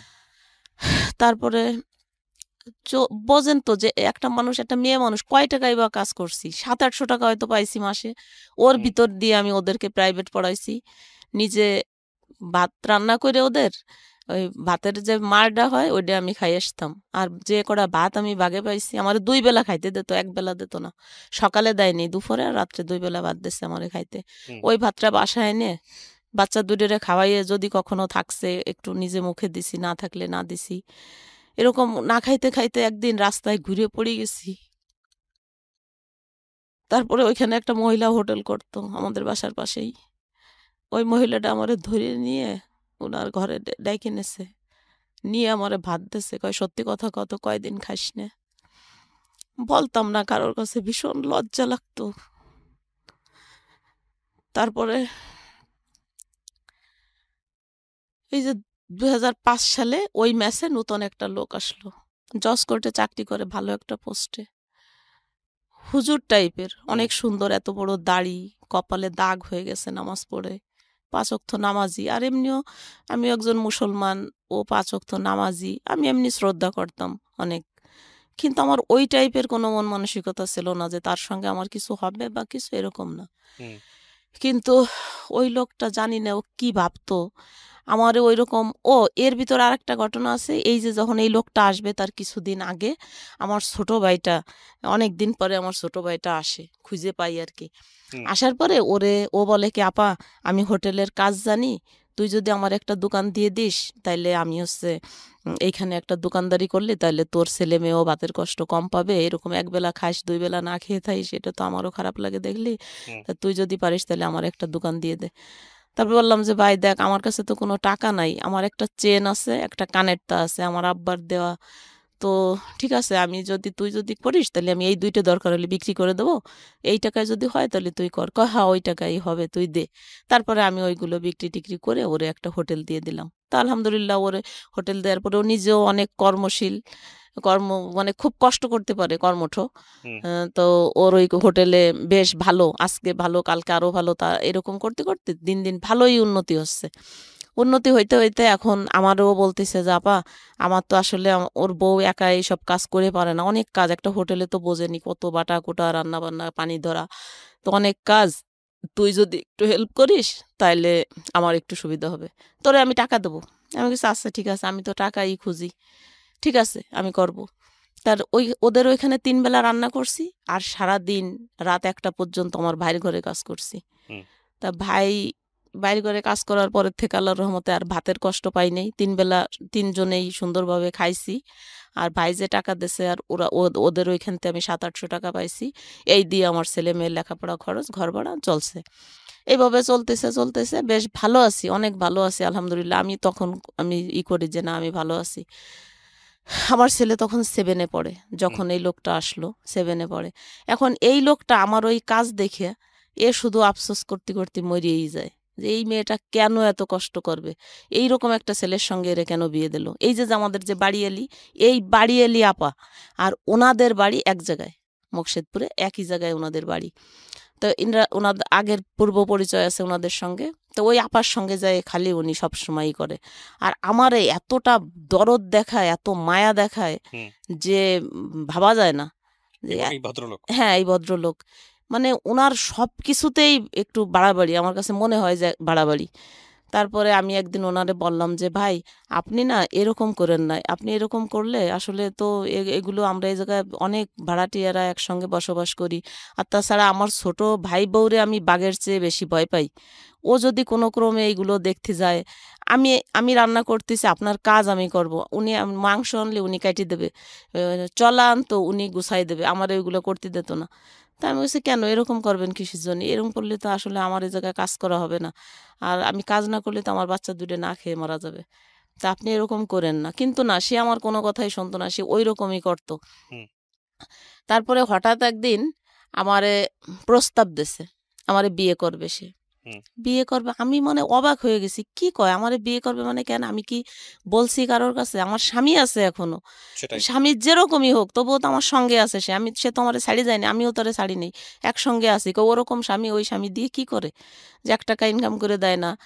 তারপরে বোঝেন তো যে একটা মানুষ, একটা মেয়ে মানুষ কয় টাকাই বা কাজ করছি, 700-800 টাকা হয়তো পাইছি মাসে। ওর
হুম।
ভিতর দিয়ে আমি ওদেরকে প্রাইভেট পড়াইছি। নিজে ভাত রান্না করে ওদের ওই ভাতের যে মারটা হয় ওইটা আমি খাই আসতাম। আর যে কটা ভাত আমি বাগে পাইছি আমার 2 বেলা খাইতে দিত, 1 বেলা দিত না। সকালে দেয়নি, দুপুরে আর রাত্রে 2 বেলা ভাত দিচ্ছে আমারে খাইতে।
হুম।
ওই ভাতটা বাসায় এনে বাচ্চা দুটোরে খাওয়াইয়ে যদি কখনো থাকছে একটু নিজে মুখে দিছি, না থাকলে না দিছি। এরকম না খাইতে খাইতে একদিন রাস্তায় ঘুরে পড়ে গেছি। তারপরে ওইখানে একটা মহিলা হোটেল করতো আমাদের বাসার পাশেই। ওই মহিলাটা আমারে ধরে নিয়ে ওনার ঘরে ডাইকে নেছে। নিয়ে আমারে ভাত দিছে। কয়, "সত্যি কথা কত, কয়দিন খাইস নে?" বলতাম না কারোর কাছে, ভীষণ লজ্জা লাগতো। তারপরে এই যে 2005 সালে ওই ম্যাচে নতুন একটা লোক আসলো। জজ কোর্টে চাকরি করে, ভালো একটা পোস্টে। হুজুর টাইপের,
হুম।
অনেক সুন্দর, এত বড় দাড়ি, কপালে দাগ হয়ে গেছে নামাজ পড়ে। 5 ওয়াক্ত নামাজি। আর এমনিও আমি একজন মুসলমান, ও 5 ওয়াক্ত নামাজি। আমি এমনি শ্রদ্ধা করতাম অনেক। কিন্তু আমার ওই টাইপের কোনো মন মানসিকতা ছিল না যে তার সঙ্গে আমার কিছু হবে বা কিছু, এরকম না।
হুম।
কিন্তু ওই লোকটা জানি না ও কি ভাবতো। আমারে ঐরকম এর ভিতর আরেকটা ঘটনা আছে। এই যে যখন এই লোকটা আসবে তার কিছুদিন আগে আমার ছোট ভাইটা, অনেকদিন পরে আমার ছোট ভাইটা আসে, খুঁজে পাই আরকি।
হুম।
আসার পরে ও বলে কি, "আপা, আমি হোটেলের কাজ জানি। তুই যদি আমার একটা দোকান দিয়ে দিস তাইলে আমি এইখানে একটা দোকানদারি করলে তাইলে তোর ছেলে-মেয়েও ভাতের কষ্ট কম পাবে। এরকম একবেলা খাস, 2 বেলা না খেয়ে থাইস, এটা তো আমারও খারাপ লাগে দেখলি।
হুম।
তা তুই যদি পারিস তাহলে আমার একটা দোকান দিয়ে দে।" তারপর বললাম যে, "ভাই দেখ, আমার কাছে তো কোনো টাকা নাই। আমার একটা চেন আছে, একটা কানের তা আছে আমার আব্বার দেওয়া। তো ঠিক আছে, তুই যদি করিস তাহলে আমি এই 2 টা দরকার হলে বিক্রি করে দেবো। এই টাকায় যদি হয় তাহলে তুই কর।" কয়, "হ্যাঁ, ওই টাকাই হবে, তুই দে।" তারপরে আমি ওইগুলো বিক্রি-টিক্রি করে ওরে একটা হোটেল দিয়ে দিলাম। তা আলহামদুলিল্লাহ ওরে হোটেল দেওয়ার পরে ও নিজেও অনেক কর্মশীল। কর্ম মানে খুব কষ্ট করতে পারে, কর্মঠ।
হুম।
তো ওর ওই হোটেলে বেশ ভালো, আজকে ভালো কালকে আরো ভালো, তা এরকম করতে করতে দিন দিন ভালোই উন্নতি হচ্ছে। উন্নতি হইতে হইতে এখন আমারও বলতেছে যে, "আপা, আমার তো আসলে ওর বউ একা এইসব কাজ করে পারে না। অনেক কাজ, একটা হোটেলে তো বোঝেনি কত বাটা কোটা, রান্না বান্না, পানি ধরা, তো অনেক কাজ। তুই যদি একটু হেল্প করিস তাইলে আমার একটু সুবিধা হবে। তোরে আমি টাকা দেবো।" আমি বলছি, "আচ্ছা ঠিক আছে, আমি তো টাকাই খুঁজি। ঠিক আছে, আমি করব।" ওদের ওইখানে 3 বেলা রান্না করছি। আর সারাদিন রাত 1টা পর্যন্ত আমার ভাইয়ের ঘরে কাজ করছি।
হুম।
তা বাইরে ঘরে কাজ করার পরের থেকে আল্লাহর রহমতে আর ভাতের কষ্ট পাই নাই। 3 বেলা 3 জনেই সুন্দরভাবে খাইছি। আর ভাই যে টাকা দিছে আর ওদের ওইখান থেকে আমি 700-800 টাকা পাইছি। এই দিয়ে আমার ছেলে-মেয়ের লেখাপড়া খরচ, ঘর ভাড়া চলছে। এভাবে চলতেছে বেশ ভালো আছি, অনেক ভালো আছি আলহামদুলিল্লাহ। আমি করি যে না, আমি ভালো আছি। আমার ছেলে তখন 7 এ পড়ে।
হুম।
যখন এই লোকটা আসলো 7 এ পড়ে। এখন এই লোকটা আমার ওই কাজ দেখে শুধু আফসোস করতে মরিয়েই যায়। যে এই মেয়েটা কেন এত কষ্ট করবে? এইরকম একটা ছেলের সঙ্গে এরে কেন বিয়ে দিল? এই যে আমাদের যে বাড়িয়ালি, এই বাড়িয়ালি আপা আর ওনাদের বাড়ি এক জায়গায়। মোকশেদপুরে একই জায়গায় ওনাদের বাড়ি। তো উনাদের আগের পূর্ব পরিচয় আছে উনাদের সঙ্গে। তো ওই আপার সঙ্গে যায় খালি উনি সবসময়ই করে। আর আমারে এতটা দরদ দেখায়, এত মায়া দেখায়
হুম।
যে ভাবা যায় না। যে
এই ভদ্রলোক।
হ্যাঁ, এই ভদ্রলোক। মানে উনার সবকিছুতেই একটু বাড়াবাড়ি। আমার কাছে মনে হয় যে বাড়াবাড়ি। তারপরে আমি একদিন ওনারে বললাম যে, "ভাই, আপনি না এরকম করেন না। আপনি এরকম করলে আসলে তো এগুলো আমরা এই জায়গায় অনেক ভাড়াটিয়ারা একসঙ্গে বসবাস করি। আর তাছাড়া আমার ছোট ভাই বউরে আমি বাঘের চেয়ে বেশি ভয় পাই। ও যদি কোনো ক্রমে এইগুলো দেখতে যায়, আমি আমি রান্না করতেছি, আপনার কাজ আমি করব। মাংস আনলে উনি কাইটে দেবে। চলা আনতো উনি গুছাই দেবে। আমারে ওইগুলো করতে দিত না।" তা আমি বলছি, "কেন এরকম করবেন কিসের জন্য? এরকম করলে তো আসলে আমার এই জায়গায় কাজ করা হবে না। আর আমি কাজ না করলে তো আমার বাচ্চা 2 টা না খেয়ে মারা যাবে। তা আপনি এরকম করেন না।" কিন্তু না, সে আমার কোনো কথাই শুনতো না। সে ঐরকমই করত।
হুম।
তারপরে হঠাৎ একদিন আমারে প্রস্তাব দিছে। আমারে বিয়ে করবে সে। বিয়ে করবে আমি অবাক হয়ে গেছি কি কয় আমারে বিয়ে করবে কেন আমি কি বলছি কারোর কাছে আমার স্বামী আছে এখনো স্বামী যেরকমই হোক তবুও তো আমার সঙ্গে আছে সে তো আমার ছাড়ি যায়নি আমিও তারে ছাড়ি নেই একসঙ্গে আছি ওরকম স্বামী ওই স্বামী দিয়ে কি করে যে 1 টাকা ইনকাম করে দেয় না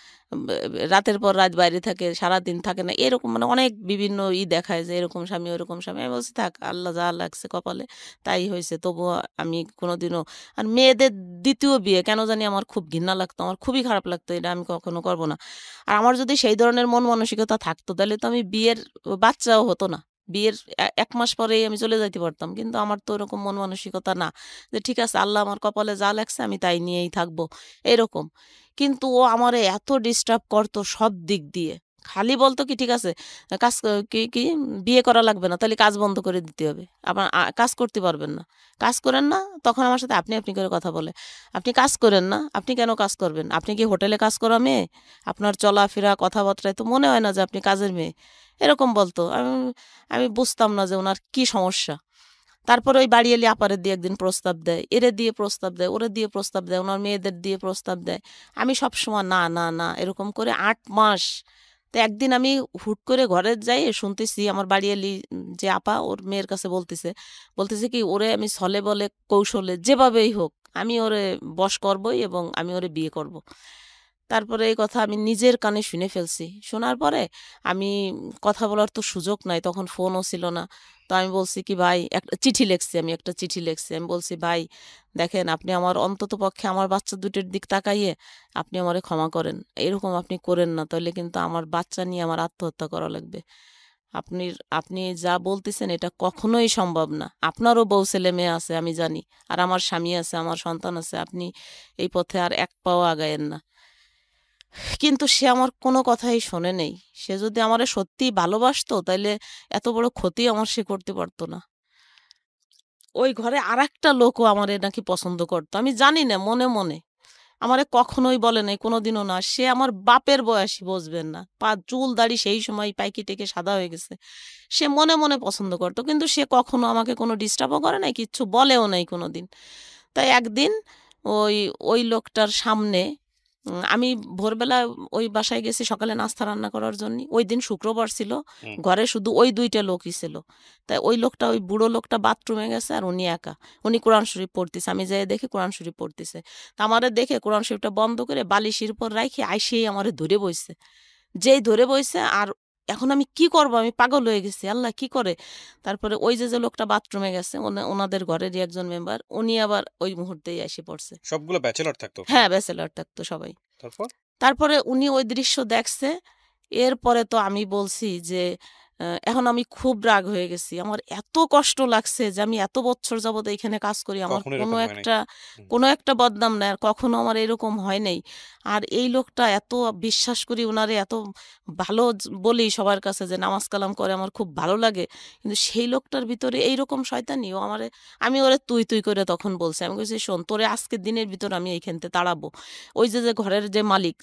রাতের পর রাত বাইরে থাকে সারাদিন থাকে না এরকম অনেক বিভিন্ন দেখায় যে এরকম স্বামী ওরকম স্বামী আমি বলছি থাক আল্লাহ যা লাগছে কপালে তাই হয়েছে তবুও আমি কোনোদিনও আর মেয়েদের দ্বিতীয় বিয়ে কেন জানি আমার খুব ঘৃণা লাগতো আমার খুবই খারাপ লাগতো এটা আমি কখনো করব না আর আমার যদি সেই ধরনের মন মানসিকতা থাকতো তাহলে তো আমি বিয়ের বাচ্চাও হতো না বিয়ের 1 মাস পরেই আমি চলে যাইতে পারতাম কিন্তু আমার তো ওরকম মন মানসিকতা না যে ঠিক আছে আল্লাহ আমার কপালে যা লাগছে আমি তাই নিয়েই থাকবো এরকম কিন্তু ও আমারে এত ডিস্টার্ব করতো সব দিক দিয়ে খালি বলতো কি ঠিক আছে কাজ কি বিয়ে করা লাগবে না তাহলে কাজ বন্ধ করে দিতে হবে আবার কাজ করতে পারবেন না কাজ করেন না তখন আমার সাথে আপনি আপনি করে কথা বলে আপনি কাজ করেন না আপনি কেন কাজ করবেন আপনি কি হোটেলে কাজ করা মেয়ে আপনার চলাফেরা কথাবার্তায় তো মনে হয় না যে আপনি কাজের মেয়ে এরকম বলতো আমি বুঝতাম না যে ওনার কি সমস্যা তারপরে ওই বাড়ি এলে আপারে দিয়ে একদিন প্রস্তাব দেয় এরে দিয়ে প্রস্তাব দেয় ওরে দিয়ে প্রস্তাব দেয় ওনার মেয়েদের দিয়ে প্রস্তাব দেয় আমি সবসময় না না না এরকম করে 8 মাস তো একদিন আমি হুট করে ঘরে যাই শুনতেছি আমার বাড়ি এলি যে আপা ওর মেয়ের কাছে বলতেছে কি ওরে আমি ছলে বলে কৌশলে যেভাবেই হোক আমি ওরে বশ করবই এবং আমি ওরে বিয়ে করব। তারপরে এই কথা আমি নিজের কানে শুনে ফেলছি শোনার পরে আমি কথা বলার তো সুযোগ নাই তখন ফোনও ছিল না তো আমি বলছি কি ভাই একটা চিঠি লিখছি আমি বলছি ভাই দেখেন আপনি আমার অন্তত পক্ষে আমার বাচ্চা দুটির দিক তাকাইয়ে আপনি আমারে ক্ষমা করেন এরকম আপনি করেন না তাহলে কিন্তু আমার বাচ্চা নিয়ে আমার আত্মহত্যা করা লাগবে আপনি আপনি যা বলতেছেন এটা কখনোই সম্ভব না আপনারও বউ ছেলে মেয়ে আছে আমি জানি আর আমার স্বামী আছে আমার সন্তান আছে আপনি এই পথে আর এক পাও আগায়েন না কিন্তু সে আমার কোনো কথাই শোনে নেই সে যদি আমারে সত্যিই ভালোবাসতো তাইলে এত বড় ক্ষতি আমার সে করতে পারতো না ওই ঘরে আরেকটা লোকও আমারে নাকি পছন্দ করতো আমি জানি না মনে মনে আমারে কখনোই বলে নাই কোনোদিনও না সে আমার বাপের বয়সী বুঝবেন না পা চুল দাড়ি সেই সময় পাইকি টেকে সাদা হয়ে গেছে সে মনে মনে পছন্দ করতো কিন্তু সে কখনো আমাকে কোনো ডিস্টার্বও করে নাই কিচ্ছু বলেও নাই কোনোদিন তাই একদিন ওই ওই লোকটার সামনে আমি ভোরবেলা ওই বাসায় গেছি সকালে নাস্তা রান্না করার জন্য ওই দিন শুক্রবার ছিল ঘরে শুধু ওই 2টা লোকই ছিল তাই ওই লোকটা ওই বুড়ো লোকটা বাথরুমে গেছে আর উনি একা উনি কোরআন শরীফ পড়তেছে আমি যাই দেখি কোরআন শরীফ পড়তেছে তা আমারে দেখে কোরআন শরীফটা বন্ধ করে বালিশের উপর রাখি আইসেই আমারে ধরে বইছে যেই ধরে বইছে আর এখন আমি কি করব আমি পাগল হয়ে গেছি আল্লাহ কি করে তারপরে ওই যে লোকটা বাথরুমে গেছে ওনাদের ঘরেরই একজন মেম্বার উনি আবার ওই মুহূর্তেই এসে পড়ছে
সবগুলো ব্যাচেলর থাকতো
হ্যাঁ ব্যাচেলর থাকতো সবাই
তারপর
তারপরে উনি ওই দৃশ্য দেখছে এরপরে তো আমি বলছি যে এখন আমি খুব রাগ হয়ে গেছি আমার এত কষ্ট লাগছে যে আমি এত বছর যাবত এখানে কাজ করি আমার
কখনো এরকম হয় নাই।
কোনো একটা বদনাম নাই আর কখনো আমার এরকম হয় নাই আর এই লোকটা এত বিশ্বাস করি ওনারে এত ভালো বলি সবার কাছে যে নামাজ কালাম করে আমার খুব ভালো লাগে কিন্তু সেই লোকটার ভিতরে এইরকম শয়তানি ও আমারে আমি ওরে তুই তুই করে তখন বলছি আমি বলছি শোন তোরে আজকের দিনের ভিতর আমি এইখান থেকে তাড়াবো ওই যে ঘরের যে মালিক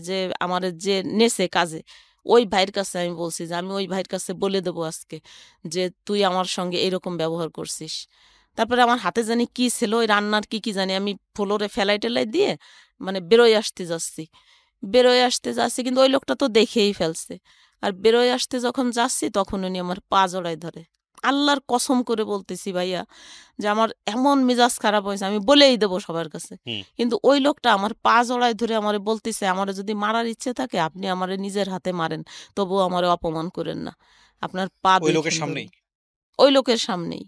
যে আমার যে নেছে কাজে ওই ভাইয়ের কাছে আমি বলছি যে আমি ওই ভাইয়ের কাছে বলে দেবো আজকে যে তুই আমার সঙ্গে এরকম ব্যবহার করছিস তারপরে আমার হাতে জানি কি ছিল ওই রান্নার কি জানি আমি ফ্লোরে ফেলাই টেলাই দিয়ে বেরোয় আসতে যাচ্ছি কিন্তু ওই লোকটা তো দেখেই ফেলছে আর বেরোয় আসতে যখন যাচ্ছি তখন উনি আমার পা জড়ায় ধরে আল্লাহর কসম করে বলতেছি ভাইয়া যে আমার এমন মেজাজ খারাপ হয়েছে আমি বলেই দেবো সবার কাছে কিন্তু ওই লোকটা আমার পা জড়ায় ধরে আমারে বলতেছে আমারে যদি মারার ইচ্ছে থাকে আপনি আমারে নিজের হাতে মারেন তবুও আমারে অপমান করেন না আপনার পা
ওই লোকের সামনেই
ওই লোকের সামনেই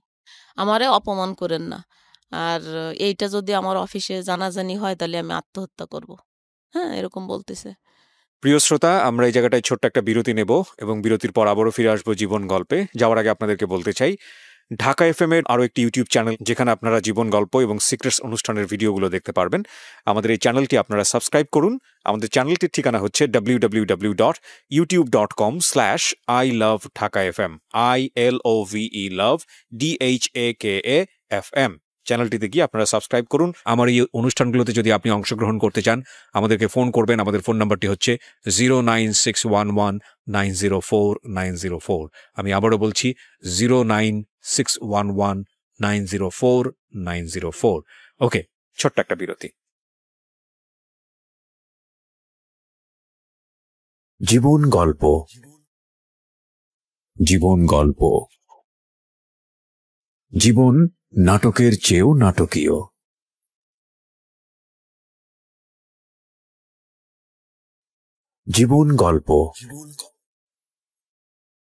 আমারে অপমান করেন না আর এইটা যদি আমার অফিসে জানাজানি হয় তাহলে আমি আত্মহত্যা করব হ্যাঁ এরকম বলতেছে
প্রিয় শ্রোতা আমরা এই জায়গাটায় ছোট্ট একটা বিরতি নেব এবং বিরতির পর আবারও ফিরে আসবো জীবন গল্পে যাওয়ার আগে আপনাদেরকে বলতে চাই ঢাকা এফএম এর আরও একটি ইউটিউব চ্যানেল যেখানে আপনারা জীবন গল্প এবং সিক্রেটস অনুষ্ঠানের ভিডিওগুলো দেখতে পারবেন আমাদের এই চ্যানেলটি আপনারা সাবস্ক্রাইব করুন আমাদের চ্যানেলটির ঠিকানা হচ্ছে www.youtube.com/ilovedhakafm ILOVE love DHAKAFM চ্যানেলটিতে গিয়ে আপনারা সাবস্ক্রাইব করুন আমার এই অনুষ্ঠানগুলোতে যদি আপনি অংশগ্রহণ করতে চান আমাদেরকে ফোন করবেন আমাদের ফোন নাম্বারটি হচ্ছে 09611904904 আমি আবারও বলছি 09611904904 ওকে ছোট্ট একটা বিরতি জীবন গল্প, জীবন গল্প, জীবন নাটকের চেয়েও নাটকীয়। জীবন গল্প।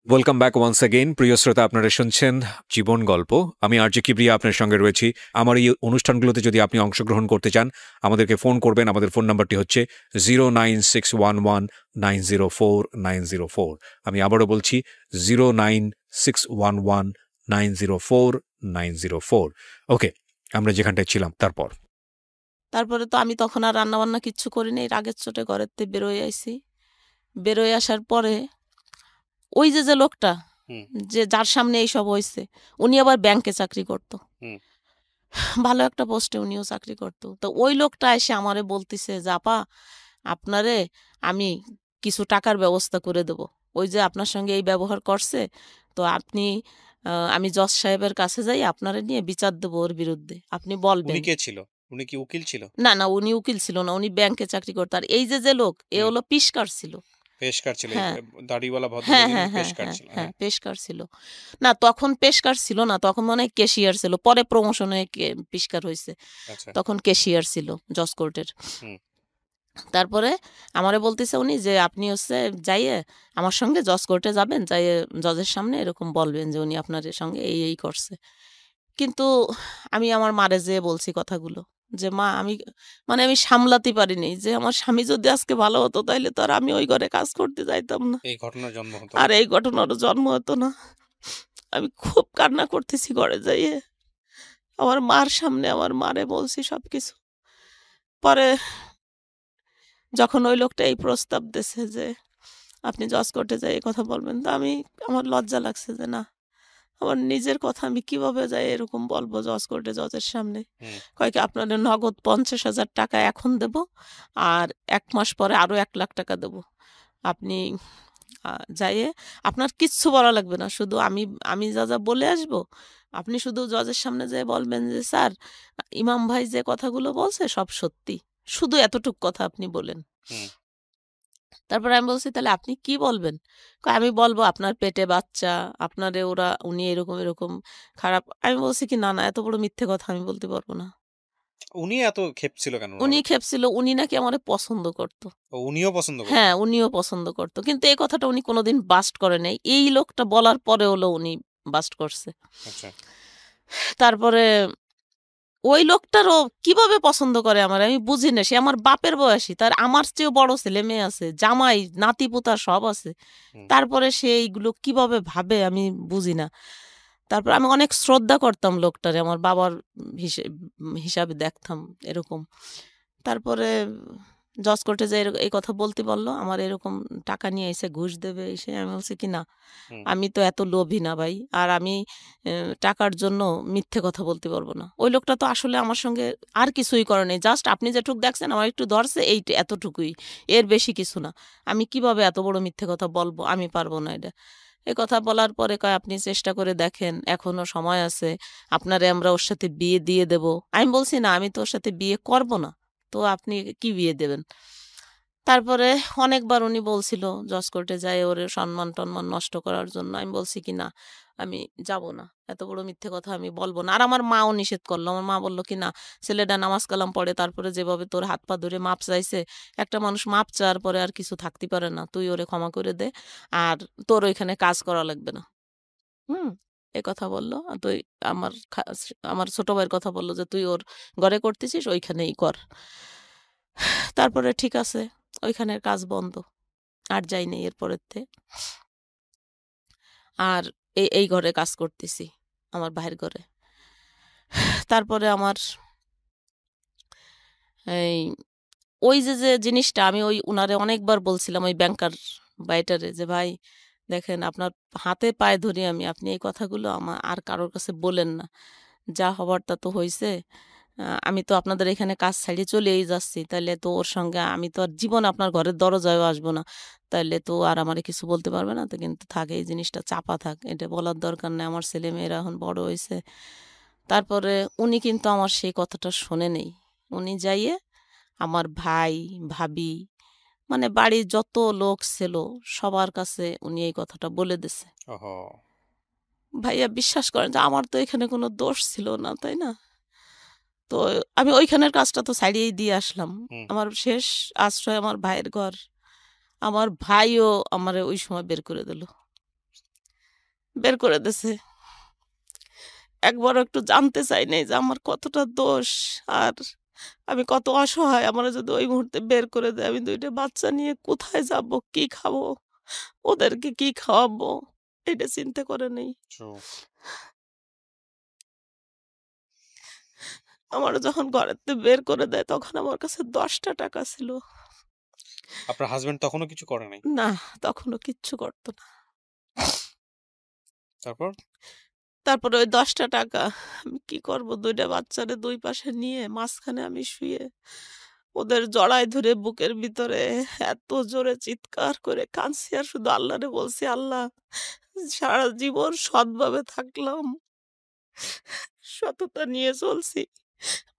Welcome back once again. প্রিয় শ্রোতা, আপনারা শুনছেন জীবন গল্প। আমি আরজে কিবরিয়া আপনার সঙ্গে রয়েছি। আমার এই অনুষ্ঠানগুলোতে যদি আপনি অংশগ্রহণ করতে চান, আমাদেরকে ফোন করবেন। আমাদের ফোন নাম্বারটি হচ্ছে 09611904904। আমি আবারও বলছি 09611904904। ওকে, আমরা যেখানটায় ছিলাম
তারপরে তো আমি তখন আর রান্না বান্না কিচ্ছু করিনি, রাগের চোটে ঘরের থেকে বেরোয় আইছি। বেরোয় আসার পরে ওই যে লোকটা যে যার সামনে এইসব হয়েছে, উনি আবার ব্যাংকে চাকরি করতো, ভালো একটা পোস্টে উনিও চাকরি করতো। তো ওই লোকটা এসে আমারে বলতেছে যে আপা, আপনারে আমি কিছু টাকার ব্যবস্থা করে দেব, ওই যে আপনার সঙ্গে এই ব্যবহার করছে, তো আপনি আমি জজ সাহেবের কাছে যাই, আপনারে নিয়ে বিচার দেবো ওর বিরুদ্ধে, আপনি বলবেন।
উনি কে ছিল? উনি কি উকিল ছিল?
না না, উনি উকিল ছিল না, উনি ব্যাংকে চাকরি করতো। আর এই যে লোক, এ হলো পিসকার ছিল।
পেশকার ছিল,
হ্যাঁ
দাড়িওয়ালা
হ্যাঁ
ভদ্রলোক
হ্যাঁ হ্যাঁ
পেশকার
হ্যাঁ
ছিল।
হ্যাঁ, পেশকার ছিল। না, তখন পেশকার ছিল না, তখন মনে হয় ক্যাশিয়ার ছিল, পরে প্রমোশন হয়ে পিসকার হয়েছে।
আচ্ছা।
তখন ক্যাশিয়ার ছিল জজ কোর্টের।
হুম।
তারপরে আমারে বলতেছে উনি যে আপনি হচ্ছে যাইয়ে আমার সঙ্গে জজ কোর্টে যাবেন, যাইয়ে জজের সামনে এরকম বলবেন যে উনি আপনার সঙ্গে এই এই করছে। কিন্তু আমি আমার মারে যেয়ে বলছি কথাগুলো, যে মা আমি আমি সামলাতে পারিনি, যে আমার স্বামী যদি আজকে ভালো হতো তাইলে তো আর আমি ওই ঘরে কাজ করতে যাইতাম না,
এই ঘটনার জন্ম হতো
আর এই ঘটনারও জন্ম হতো না। আমি খুব কান্না করতেছি ঘরে যাইয়ে, আমার মার সামনে আমার মারে বলছি সবকিছু। পরে যখন ওই লোকটা এই প্রস্তাব দিয়েছে যে আপনি জজ কোর্টে যাই এই কথা বলবেন, তো আমার লজ্জা লাগছে যে না, আমার নিজের কথা আমি কিভাবে যাই এরকম বলবো জজ কোর্টে, জজের সামনে। কয় কি, আপনাদের নগদ 50,000 টাকা এখন দেব, আর 1 মাস পরে আরো 1 লাখ টাকা দেব। আপনি যাইয়ে আপনার কিচ্ছু বলা লাগবে না, শুধু আমি আমি যা যা বলে আসবো, আপনি শুধু জজের সামনে যেয়ে বলবেন যে স্যার, ইমাম ভাই যে কথাগুলো বলছে সব সত্যি, শুধু এতটুক কথা আপনি বলেন। তারপরে আমি বলছি তাহলে আপনি কি বলবেন? কয় আমি বলবো আপনার পেটে বাচ্চা, আপনারে উনি এরকম এরকম খারাপ। আমি বলছি কি না না, এত বড় মিথ্যে কথা আমি বলতে পারবো না।
উনি এত খেপছিল কেন?
উনি খেপছিল, উনি নাকি আমারে পছন্দ করতো।
উনিও পছন্দ করতেন?
হ্যাঁ, উনিও পছন্দ করতো, কিন্তু এই কথাটা উনি কোনোদিন বাস্ট করে নাই। এই লোকটা বলার পরে হলো উনি বাস্ট করছে।
আচ্ছা।
তারপরে ওই লোকটারও কিভাবে পছন্দ করে আমার আমি বুঝি না। সে আমার বাপের বয়সী, তার আমার চেয়েও বড় ছেলে মেয়ে আছে, জামাই নাতি পোতা সব আছে, তারপরে সে এইগুলো কিভাবে ভাবে আমি বুঝি না। তারপর আমি অনেক শ্রদ্ধা করতাম লোকটারে, আমার বাবার হিসাবে দেখতাম এরকম। তারপরে জজ কোর্টে যে এই কথা বলতে বললো, আমার এরকম টাকা নিয়ে এসে ঘুষ দেবে এসে, আমি বলছি কি না, আমি তো এত লোভী না ভাই, আর আমি টাকার জন্য মিথ্যে কথা বলতে পারবো না। ওই লোকটা তো আসলে আমার সঙ্গে আর কিছুই করে নেই, জাস্ট আপনি যেটুক দেখছেন আমার একটু ধরছে, এই এতটুকুই, এর বেশি কিছু না। আমি কিভাবে এত বড় মিথ্যে কথা বলবো, আমি পারবো না এটা। এ কথা বলার পরে কয় আপনি চেষ্টা করে দেখেন, এখনো সময় আছে, আপনারে আমরা ওর সাথে বিয়ে দিয়ে দেব। আমি বলছি না, আমি তো ওর সাথে বিয়ে করব না, তো আপনি কি বিয়ে দেবেন? তারপরে অনেকবার উনি বলছিল জজ কোর্টে যায় ওর সম্মান টন্মান নষ্ট করার জন্য। আমি বলছি কি না, আমি যাব না, এত বড় মিথ্যে কথা আমি বলবো না। আর আমার মাও নিষেধ করলো। আমার মা বললো কি না, ছেলেটা নামাজ কালাম পড়ে, তারপরে যেভাবে তোর হাত পা ধরে মাপ চাইছে, একটা মানুষ মাপ চাওয়ার পরে আর কিছু থাকতে পারে না, তুই ওরে ক্ষমা করে দে, আর তোর ওইখানে কাজ করা লাগবে না। এ কথা বললো। তুই আমার ছোট ভাইয়ের কথা বললো যে তুই ওর ঘরে করতেছিস, ওইখানেই কর। তারপরে ঠিক আছে, ওইখানের কাজ বন্ধ, আর যাই নেই এরপরের থেকে। আর এই ঘরে কাজ করতেছি, আমার ভাইয়ের ঘরে। তারপরে আমার এই ওই যে জিনিসটা আমি ওই উনারে অনেকবার বলছিলাম, ওই ব্যাংকার বাইটারে, যে ভাই দেখেন, আপনার হাতে পায়ে ধরি আমি, আপনি এই কথাগুলো আমার আর কারোর কাছে বলেন না, যা হবার তা তো হয়েছে। আমি তো আপনাদের এখানে কাজ ছাড়িয়ে চলেই যাচ্ছি, তাইলে তো ওর সঙ্গে আমি তো আর জীবন আপনার ঘরের দরজায়ও আসবো না, তাইলে তো আর আমারে কিছু বলতে পারবে না। তো কিন্তু থাকে, এই জিনিসটা চাপা থাক, এটা বলার দরকার নেই, আমার ছেলে মেয়েরা এখন বড় হয়েছে। তারপরে উনি কিন্তু আমার সেই কথাটা শোনে নেই। উনি যাইয়ে আমার ভাই ভাবি মানে বাড়ির যত লোক ছিল সবার কাছে উনি এই কথাটা বলে দিছে।
ওহো!
ভাইয়া বিশ্বাস করেন যে আমার তো এখানে কোনো দোষ ছিল না, তাই না? তো আমি ওইখানের কাজটা তো ছাড়িয়েই দিয়ে আসলাম।
হুম।
আমার শেষ আশ্রয় আমার ভাইয়ের ঘর। আমার ভাইও আমারে ওই সময় বের করে দিল। বের করে দিছে। একবারও একটু জানতে চাই নাই যে আমার কতটা দোষ আর আমি কত অসহায়। আমারে যদি ওই মুহূর্তে বের করে দেয়, আমি ২ টা বাচ্চা নিয়ে কোথায় যাব? কি খাবো? ওদেরকে কি খাওয়াবো? এটা চিন্তা করে নেই।
ট্রু।
আমারে যখন ঘরেতে বের করে দেয় তখন আমার কাছে ৳১০ ছিল।
আপনার হাসব্যান্ড তখনও কিছু করে নাই?
না, তখনও কিচ্ছু করত না।
তারপর?
তারপরে ওই ৳১০ আমি কি করব? ২ টা বাচ্চারে ২ পাশে নিয়ে মাঝখানে আমি শুয়ে ওদের জড়ায় ধরে বুকের ভিতরে এত জোরে চিৎকার করে কাঁদছি আর শুধু আল্লাহরে বলছি, "আল্লাহ, সারা জীবন সৎভাবে থাকলাম, সততা নিয়ে চলছি।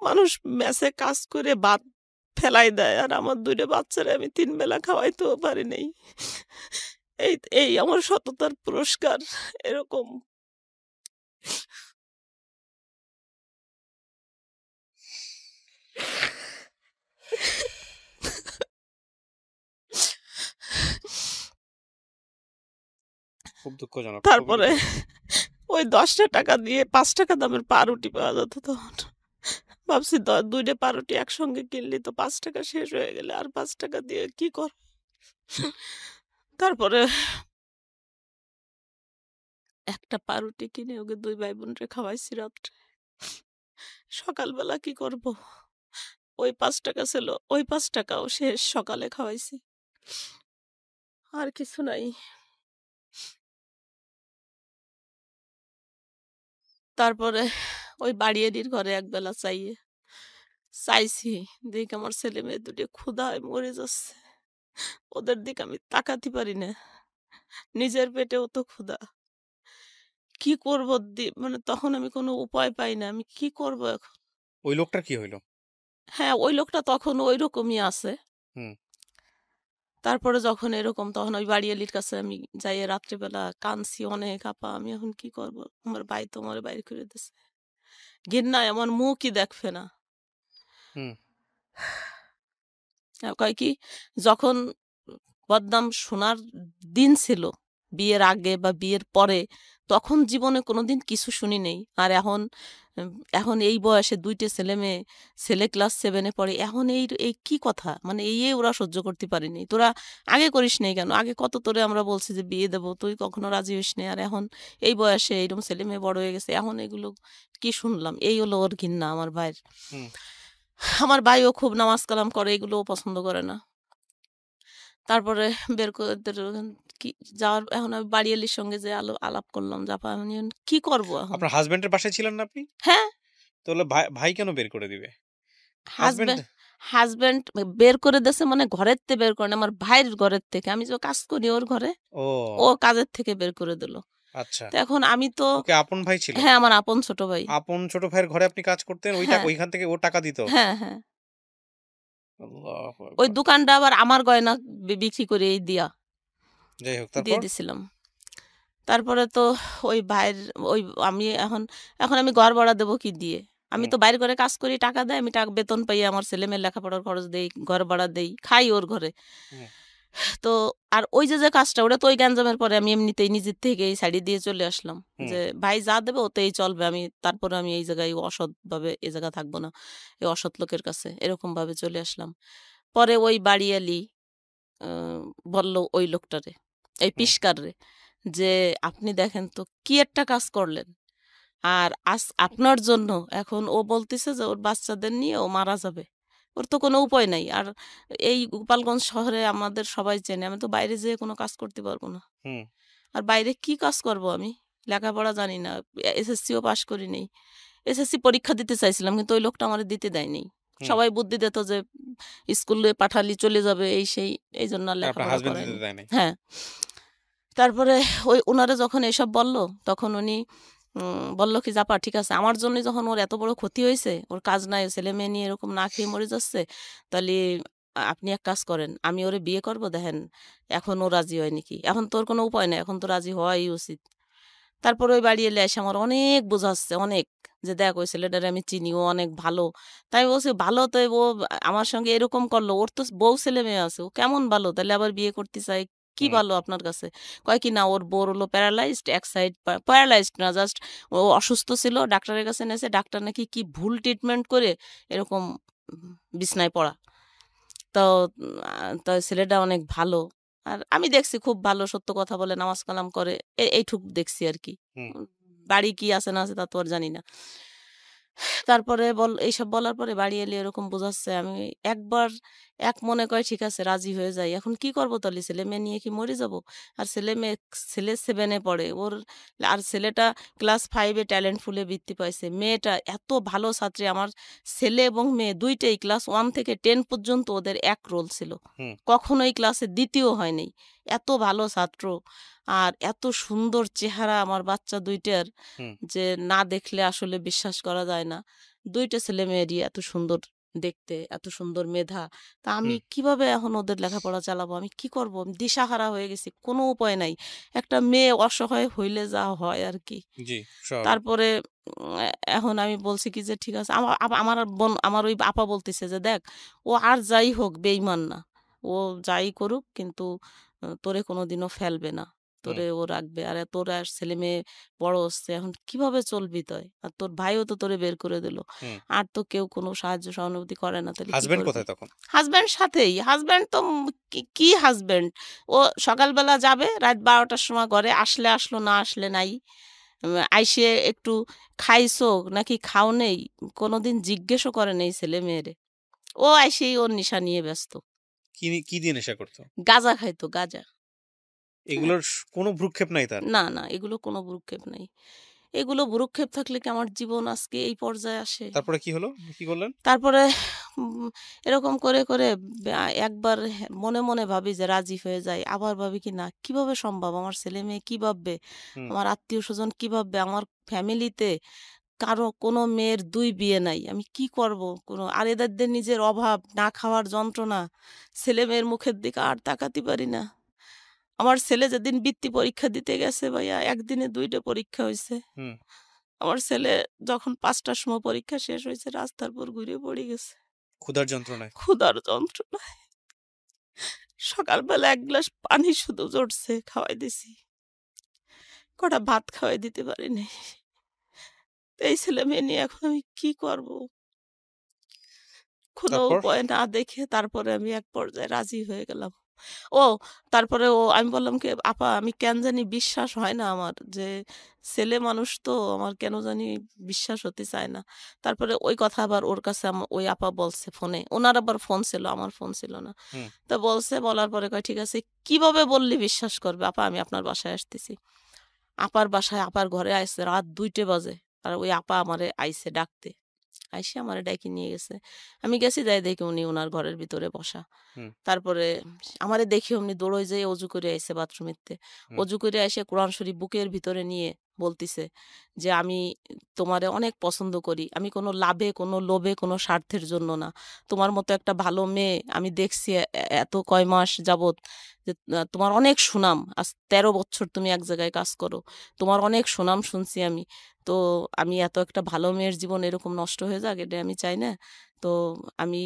মানুষ মেসে কাজ করে ভাত ফেলাই দেয় আর আমার ২ টা বাচ্চারে আমি ৩ বেলা খাওয়াইতেও পারি নাই। এই এই আমার সততার পুরস্কার।" এরকম
খুব দুঃখজনক, খুবই
তারপরে
দুঃখজনক।
ওই ৳১০ দিয়ে ৳৫ দামের পাউরুটি পাওয়া যেত তখন। ভাবছি ২ টা পাউরুটি একসঙ্গে কিনলে তো ৳৫ শেষ হয়ে গেলে আর ৳৫ দিয়ে কি করব? তারপরে একটা পাউরুটি কিনে ওকে ২ ভাই বোনরে খাওয়াইছি রাত্রে। সকালবেলা কি করব? ওই ৳৫ ছিল, ওই ৳৫ শেষ, সকালে খাওয়াইছি। আর কিছু নাই। তারপরে ওই বাড়িয়ারির ঘরে একবেলা চাইছি। দেখি আমার ছেলেমেয়ে ২ টো ক্ষুধায় মরে যাচ্ছে। ওদের দিকে আমি তাকাতে পারি না। নিজের পেটেও তো ক্ষুধা। কি করব? মানে তখন আমি কোনো উপায় পাই না। আমি কি করব এখন?
ওই লোকটার কি হইল?
হ্যাঁ, ওই লোকটা তখনও ঐরকমই আছে।
হুম।
তারপরে যখন এরকম তখন ওই বাড়িয়ালির কাছে আমি যাইয়া রাত্রিবেলা কাঁদছি অনেক, "আপা, আমি এখন কি করব? আমার ভাই তো আমারে বাইর করে দিছে। ঘিন্নায় আমার মুখই দেখবে না।"
হুম।
কয় কি, যখন বদনাম শোনার দিন ছিল, বিয়ের আগে বা বিয়ের পরে, তখন জীবনে কোনোদিন কিছু শুনি নাই। আর এখন এই বয়সে ২ টা ছেলেমেয়ে, ছেলে ক্লাস 7 এ পড়ে। এখন এই কি কথা? মানে এই ওরা সহ্য করতে পারেনি। "তোরা আগে করিস নাই কেন? আগে কত তোরে আমরা বলছি যে বিয়ে দেব, তুই কখনো রাজি হইস নাই। আর এখন এই বয়সে এইরকম ছেলেমেয়ে বড় হয়ে গেছে। এখন এগুলো কি শুনলাম?" এই হলো ওর ঘিন্না আমার ভাইয়ের।
হুম।
আমার ভাইও খুব নামাজ কালাম করে, এগুলোও পছন্দ করে না। তারপরে বের করে কি যাওয়ার এখন আমি বাড়িয়ালির সঙ্গে যে আলাপ করলাম যে, "আপা, আমি এখন কি করব এখন?"
আপনার হাসব্যান্ডের বাসায় ছিলেন না আপনি?
হ্যাঁ,
তাহলে ভাই কেন বের করে দিবে? হাসব্যান্ড।
হাসব্যান্ড হাসব্যান্ড বের করে দিছে মানে ঘরের থেকে বের করে না, আমার ভাইয়ের ঘরের থেকে। আমি যে কাজ করি ওর ঘরে, ও
ও
কাজের থেকে বের করে দিল।
আচ্ছা।
তো এখন আমি তো
ওকে আপন ভাই ছিল?
হ্যাঁ, আমার আপন ছোট ভাই।
আপন ছোট ভাইয়ের ঘরে আপনি কাজ করতেন,
হ্যাঁ,
ওইখান থেকে ও টাকা দিত?
হ্যাঁ, হ্যাঁ।
আল্লাহু
ওই
আকবার!
দোকানটা আবার আমার গয়না বিক্রি করে
যাই হোক,
দিয়ে
তারপর?
দিছিলাম। তারপরে তো ওই ভাইয়ের ওই আমি এখন এখন আমি ঘর ভাড়া দেবো কি দিয়ে? আমি
হুম।
তো বাইরে ঘরে কাজ করি, টাকা দেয়, আমি বেতন পাই, আমার ছেলেমেয়ের লেখাপড়ার খরচ দেই, ঘর ভাড়া দেই, খাই ওর ঘরে।
হুম।
তো আর ওই যে কাজটা, ওটা তো ওই গ্যাঞ্জামের পরে আমি এমনিতেই নিজের থেকেই ছাড়িয়ে দিয়ে চলে আসলাম।
হুম।
যে ভাই যা দেবে ওতেই চলবে। তারপরে আমি এই জায়গায় অসৎভাবে এ জায়গা থাকবো না। এই অসৎ লোকের কাছে এরকমভাবে চলে আসলাম। পরে ওই বাড়িয়ালি আ বলল ওই লোকটারে, এই
হুম।
পিসকাররে, যে, "আপনি দেখেন তো কি একটা কাজ করলেন। আর আপনার জন্য এখন ও বলতেছে যে ওর বাচ্চাদের নিয়ে ও মারা যাবে। ওর তো কোনো উপায় নাই। আর এই গোপালগঞ্জ শহরে আমাদের সবাই চেনে। আমি তো বাইরে যেয়ে কোনো কাজ করতে পারব না।
হুম।
আর বাইরে কি কাজ করব আমি? লেখাপড়া জানি না। এসএসসিও পাস করি নাই। এসএসসি পরীক্ষা দিতে চাইছিলাম কিন্তু ওই লোকটা আমারে দিতে দেয় নাই।
হুম।
সবাই বুদ্ধি দিত যে স্কুলে পাঠালি চলে যাবে এই সেই, এইজন্য আর
আপনার
লেখাপড়া
হাসব্যান্ড দিতে
করায়নি।
দেয় নাই?
হ্যাঁ। তারপরে উনারে যখন এসব বলল, তখন উনি বলল কি, "আপা, ঠিক আছে, আমার জন্যই যখন ওর এত বড় ক্ষতি হইছে, ওর কাজ নাই, ছেলেমেয়ে নিয়ে এরকম না খেয়ে মরে যাচ্ছে, তাহলে আপনি এক কাজ করেন, আমি ওরে বিয়ে করব, দেখেন এখন ও রাজি হয় নাকি। এখন তোর কোনো উপায় নাই, এখন তো রাজি হওয়াই উচিত। তারপরে ওই বাড়ি এলে এসে আমার অনেক বোঝাচ্ছে, অনেক, যে দেখ ওই ছেলেটারে আমি চিনি, ও অনেক ভালো। তাই বলছি ভালো, তো ও আমার সঙ্গে এরকম করলো, ওর তো বউ ছেলে মেয়ে আছে, ও কেমন ভালো, তাহলে আবার বিয়ে করতে চাই, কি
হুম,
ভালো আপনার কাছে? কয় কি না, ওর বউর হলো প্যারালাইজড, এক সাইড প্যারালাইজড না, জাস্ট ও অসুস্থ ছিল, ডাক্তারের কাছে নেছে, ডাক্তার নাকি কি ভুল ট্রিটমেন্ট করে এরকম বিছনায় পড়া। তো তো ছেলেটা অনেক ভালো। আর আমি দেখছি খুব ভালো, সত্য কথা বলে, নামাজ কালাম করে, এইটুক দেখছি আর কি।
হুম,
বাড়ি কি আছে না আছে তা তো আর জানি না। তারপরে এইসব বলার পরে বাড়ি এলে এরকম বোঝাচ্ছে, আমি একবার এক মনে করে ঠিক আছে রাজি হয়ে যাই। এখন কি করবো তাহলে, ছেলে মেয়ে নিয়ে কি মরে যাব? আর ছেলে 7 এ পড়ে ওর, আর ছেলেটা ক্লাস 5 এ ট্যালেন্ট ফুলে বৃত্তি পাইছে, মেয়েটা এত ভালো ছাত্রী। আমার ছেলে এবং মেয়ে দুইটাই ক্লাস 1 থেকে 10 পর্যন্ত ওদের এক রোল ছিল,
হুম,
কখনোই ক্লাসে দ্বিতীয় হয়নি। এত ভালো ছাত্র, আর এত সুন্দর চেহারা আমার বাচ্চা দুইটার,
হুম,
যে না দেখলে আসলে বিশ্বাস করা যায় না। দুইটা ছেলে মেয়েরই এত সুন্দর দেখতে, এত সুন্দর মেধা। তা আমি
হুম,
কিভাবে এখন ওদের লেখাপড়া চালাবো? আমি কি করব? আমি দিশাহারা হয়ে গেছি, কোনো উপায় নাই। একটা মেয়ে অসহায় হইলে যা হয় আর কি।
জি, স্বাভাবিক।
তারপরে এখন আমি বলছি কি যে ঠিক আছে, আমার বোন, আমার ওই আপা বলতেছে যে দেখ, ও আর যাই হোক বেইমান না, ও যাই করুক কিন্তু তোরে কোনোদিনও ফেলবে না,
হুম,
তোরে ও রাখবে। আর তোর আর ছেলে মেয়ে বড় হচ্ছে, এখন কিভাবে চলবি তুই? আর তোর ভাইও তো তোরে বের করে দিল,
হুম।
আর তো কেউ কোনো সাহায্য সহানুভূতি করে না, তাহলে কি
হাসব্যান্ড
করবি?
কোথায় তখন?
হাজব্যান্ড সাথেই, হাজব্যান্ড তো কি হাজব্যান্ড, ও সকালবেলা যাবে, রাত 12টার সময় ঘরে, আসলে আসলো, না আসলে নাই। আইসে একটু খাইছো নাকি খাও নেই, কোনোদিন জিজ্ঞেসও করে নেই ছেলে মেয়েরে। ও আইসেই ওর নিশা নিয়ে ব্যস্ত।
কি দিয়ে নেশা করতো?
গাঁজা খাইতো, গাঁজা। হ্যাঁ,
এগুলোর কোনো ভ্রুক্ষেপ নাই তার?
না না, এগুলো কোনো ভ্রুক্ষেপ নাই। এগুলো ভ্রুক্ষেপ থাকলে কি আমার জীবন আজকে এই পর্যায়ে আসে?
তারপরে কি হলো? কি করলেন?
তারপরে এরকম করে করে একবার মনে মনে ভাবি যে রাজি হয়ে যাই, আবার ভাবি কি না, কিভাবে সম্ভব, আমার ছেলে মেয়ে কি ভাববে,
হুম,
আমার আত্মীয় স্বজন কি ভাববে, আমার ফ্যামিলিতে কারো কোনো মেয়ের ২ বিয়ে নাই। আমি কি করব? আর এদের নিজের অভাব, না খাওয়ার যন্ত্রণা, ছেলেমেয়ের মুখের দিকে আর তাকাতে পারি না। আমার ছেলে যেদিন বৃত্তি পরীক্ষা দিতে গেছে ভাইয়া, একদিনে ২ টা পরীক্ষা হইছে।
হুম।
আমার ছেলে যখন ৫ টার সময় পরীক্ষা শেষ হইছে, রাস্তার উপর ঘুরে পড়ে গেছে
ক্ষুধার যন্ত্রণায়।
ক্ষুধার যন্ত্রণায়। সকালবেলা ১ গ্লাস পানি শুধু জুটছে, খাওয়াই দিছি। কটা ভাত খাওয়াই দিতে পারি নাই। তো এই ছেলেমেয়ে নিয়ে এখন আমি কি করব? কোনো
তারপর?
উপায় না দেখে তারপরে আমি এক পর্যায়ে রাজি হয়ে গেলাম। ও তারপরে আমি বললাম কি, "আপা, আমি কেন জানি বিশ্বাস হয় না আমার, যে ছেলে মানুষ তো আমার কেন জানি বিশ্বাস হতে চায় না।" তারপরে ওই কথা আবার ওর কাছে ওই আপা বলছে ফোনে। উনার আবার ফোন ছিল, আমার ফোন ছিল না।
হুম,
তো বলছে, বলার পরে কয়, "ঠিক আছে, কিভাবে বললে বিশ্বাস করবে? আপা, আমি আপনার বাসায় আসতেছি।" আপার বাসায়, আপার ঘরে আইছে রাত ২টা বাজে। আর ওই আপা আমারে আইছে ডাকতে। আইসে আমারে ডাইকে নিয়ে গেছে। আমি গেছি, যাই দেখি উনি উনার ঘরের ভিতরে বসা।
হুম,
তারপরে আমারে দেখে অমনি দৌড়ই যেয়ে অজু করে আইছে বাথরুমেতে।
হুম,
অজু করে এসে কোরআন শরীফ বুকের ভিতরে নিয়ে বলতিছে যে, "আমি তোমারে অনেক পছন্দ করি। আমি কোনো লাভে, কোনো লোভে, কোনো স্বার্থের জন্য না। তোমার মতো একটা ভালো মেয়ে আমি দেখছি এত কয় মাস যাবৎ, যে তোমার অনেক সুনাম। আজ ১৩ বছর তুমি এক জায়গায় কাজ করো। তোমার অনেক সুনাম শুনছি আমি। তো আমি এত একটা ভালো মেয়ের জীবন এরকম নষ্ট হয়ে যাক, এটা আমি চাই না। তো আমি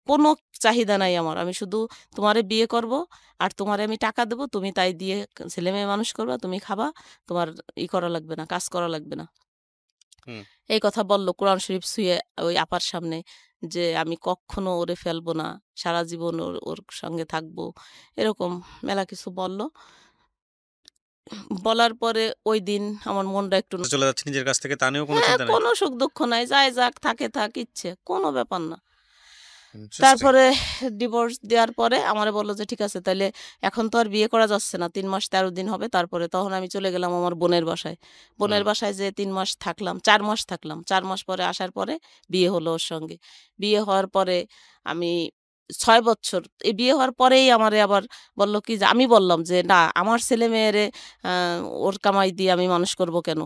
কোনো চাহিদা নাই আমার। আমি শুধু তোমারে বিয়ে করব, আর তোমারে আমি টাকা দেব। তুমি তাই দিয়ে ছেলেমেয়ে মানুষ করবা, তুমি খাবা। তোমার করা লাগবে না, কাজ করা লাগবে না।"
হুম।
এই কথা বলল কোরআন শরীফ ছুঁয়ে ওই আপার সামনে, যে আমি কখনো ওরে ফেলবো না। সারা জীবন ওর ওর সঙ্গে থাকবো। এরকম মেলা কিছু বলল। বলার পরে ঐদিন আমার মনটা একটু,
চলে যাচ্ছে নিজের কাছ থেকে তা নিয়েও কোনো
হ্যাঁ,
চিন্তা নাই?
কোনো সুখ দুঃখ নাই। যায় যাক, থাকে থাক, ইচ্ছে। কোনো ব্যাপার না।
ইন্টারেস্টিং।
তারপরে ডিভোর্স দেওয়ার পরে আমারে বলল যে, "ঠিক আছে, তাইলে এখন তো আর বিয়ে করা যাচ্ছে না। ৩ মাস ১৩ দিন হবে।" তারপরে তখন আমি চলে গেলাম আমার বোনের বাসায়।
হুম,
বোনের বাসায় যেয়ে ৩ মাস থাকলাম, ৪ মাস থাকলাম। ৪ মাস পরে আসার পরে বিয়ে হলো ওর সঙ্গে। বিয়ে হওয়ার পরে আমি 6 বছর। এই বিয়ে হওয়ার পরেই আমারে আবার বলল কি যে আমি বললাম যে, "না, আমার ছেলে-মেয়েরে আ ওর কামাই দিয়ে আমি মানুষ করব কেন?